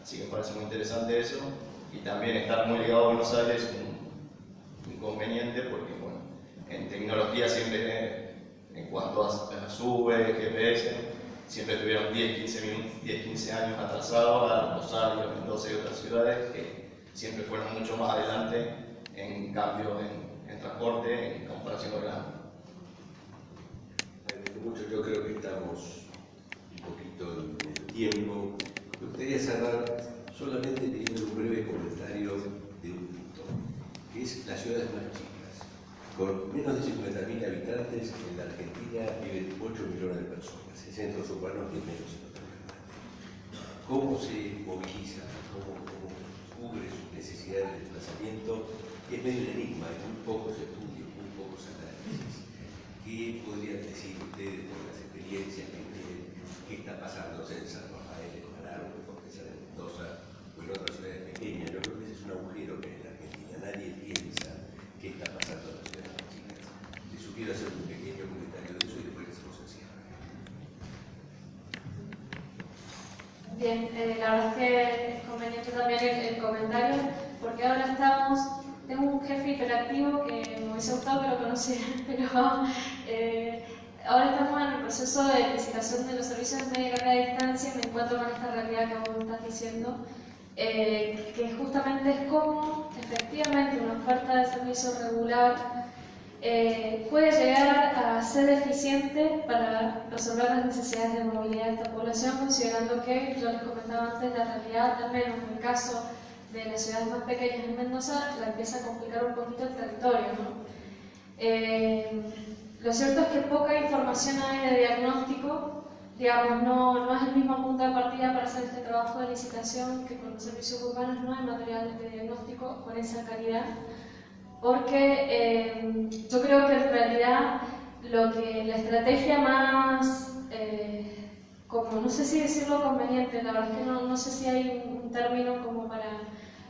Así que me parece muy interesante eso, y también estar muy ligado a Buenos Aires es un inconveniente porque, bueno, en tecnología siempre, en cuanto a SUBE, GPS, siempre tuvieron 10-15 años atrasados a Rosario, Mendoza y otras ciudades que siempre fueron mucho más adelante en cambio en transporte en comparación con la... Mucho, yo creo que estamos un poquito en el tiempo. Me gustaría cerrar solamente teniendo un breve comentario de un punto, que es las ciudades más chicas. Con menos de 50.000 habitantes, en la Argentina viven 8 millones de personas, en centros urbanos que menos se notan. ¿Cómo se moviliza? ¿Cómo cubre sus necesidades de desplazamiento? Es medio un enigma, hay muy pocos estudios, muy pocos análisis. ¿Qué podrían decir ustedes por las experiencias que tienen? ¿Qué está pasando en San Rafael, en Manaro, en Fortaleza de Mendoza o en otras ciudades pequeñas? Yo creo que ese es un agujero que hay en la Argentina. Nadie piensa qué está pasando en las ciudades más chicas. Les sugiero hacer un pequeño comentario de eso y después les hacemos así. Bien, la verdad es que es conveniente también el comentario, porque ahora tengo un jefe hiperactivo que me hubiese gustado que lo conociera, pero ahora estamos en el proceso de licitación de los servicios de media y larga distancia y me encuentro con esta realidad que vos me estás diciendo, que justamente es cómo efectivamente una oferta de servicio regular puede llegar a ser eficiente para resolver las necesidades de movilidad de esta población, considerando que, yo les comentaba antes, la realidad, al menos en el caso de las ciudades más pequeñas en Mendoza, la empieza a complicar un poquito el territorio, ¿no? Lo cierto es que poca información hay de diagnóstico, digamos, no es el mismo punto de partida para hacer este trabajo de licitación que con los servicios urbanos no hay material de diagnóstico con esa calidad, porque yo creo que en realidad la estrategia más, como no sé si decirlo conveniente, la verdad es que no sé si hay un término como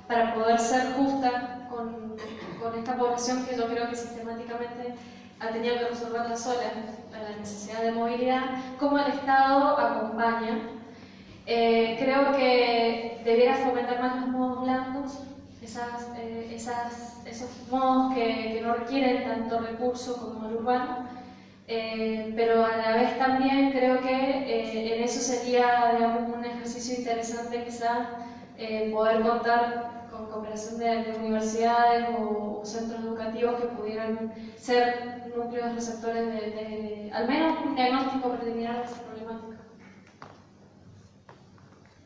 para poder ser justa con esta población que yo creo que sistemáticamente ha tenido que resolverla sola, la necesidad de movilidad, cómo el Estado acompaña. Creo que debiera fomentar más los modos blandos, esos modos que no requieren tanto recurso como el urbano, pero a la vez también creo que en eso sería, digamos, un ejercicio interesante quizá poder contar con cooperación de universidades o centros educativos que pudieran ser núcleos receptores de al menos un diagnóstico preliminar de esa problemática.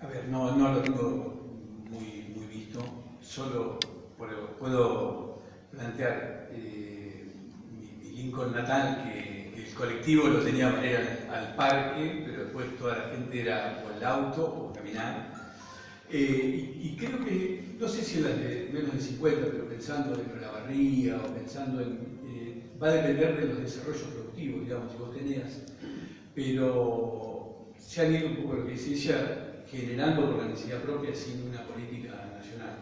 A ver, no lo tengo muy visto, solo puedo plantear mi Lincoln natal, que el colectivo lo tenía para ir al parque, pero después toda la gente era o el auto o caminar. Y creo que, no sé si en las de menos de 50, pero pensando en la barría o pensando va a depender de los desarrollos productivos, digamos, si vos tenías, pero se han ido un poco lo que dice ella, generando por la necesidad propia sin una política nacional.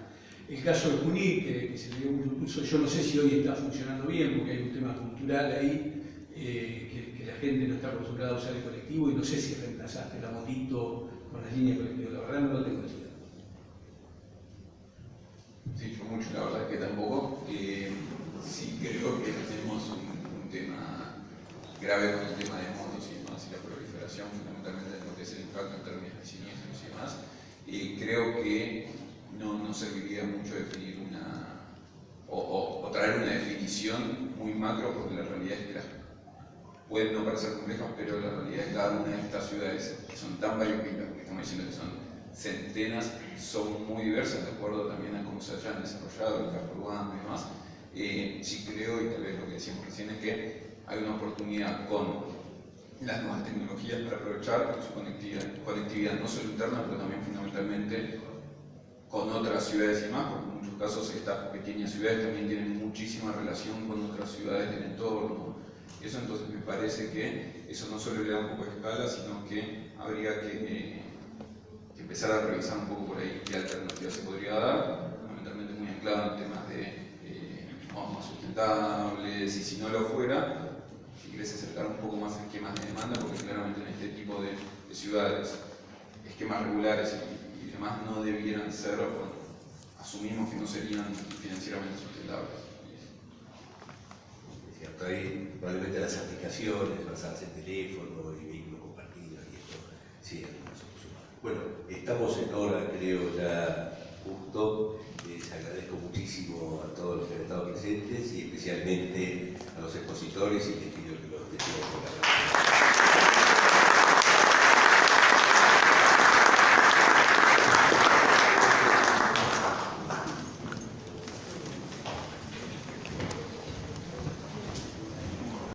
El caso de Junín, que se le dio mucho impulso, yo no sé si hoy está funcionando bien, porque hay un tema cultural ahí, que la gente no está acostumbrada a usar el colectivo, y no sé si reemplazaste la motito con la línea colectiva, la verdad no lo tengo idea. Sí, yo mucho, la verdad es que tampoco. Sí creo que tenemos un tema grave con el tema de motos y demás, y la proliferación fundamentalmente de lo que es el impacto en términos de siniestros y demás. Creo que no serviría mucho definir o traer una definición muy macro, porque la realidad es que pueden no parecer complejas, pero la realidad es que cada una de estas ciudades que son tan variopintas, porque estamos diciendo que son centenas, son muy diversas de acuerdo también a cómo se hayan desarrollado el casco urbano y demás. Sí creo, y tal vez lo que decíamos recién, es que hay una oportunidad con las nuevas tecnologías para aprovechar su conectividad no solo interna, pero también fundamentalmente con otras ciudades y más, porque en muchos casos estas pequeñas ciudades también tienen muchísima relación con otras ciudades del entorno. Eso entonces me parece que eso no solo le da un poco de escala, sino que habría que empezar a revisar un poco por ahí qué alternativas se podría dar, fundamentalmente muy anclado en temas de modos más sustentables, y si no lo fuera, si querés acercar un poco más a esquemas de demanda, porque claramente en este tipo de ciudades, esquemas regulares y demás no debieran ser, bueno, asumimos que no serían financieramente sustentables. Es cierto, ahí probablemente las aplicaciones, basarse en teléfono y vehículos compartidos, y esto sí es una solución. Bueno, estamos en hora, creo, ya justo. Les agradezco muchísimo a todos los que han estado presentes y especialmente a los expositores, y les pido que los despidamos por la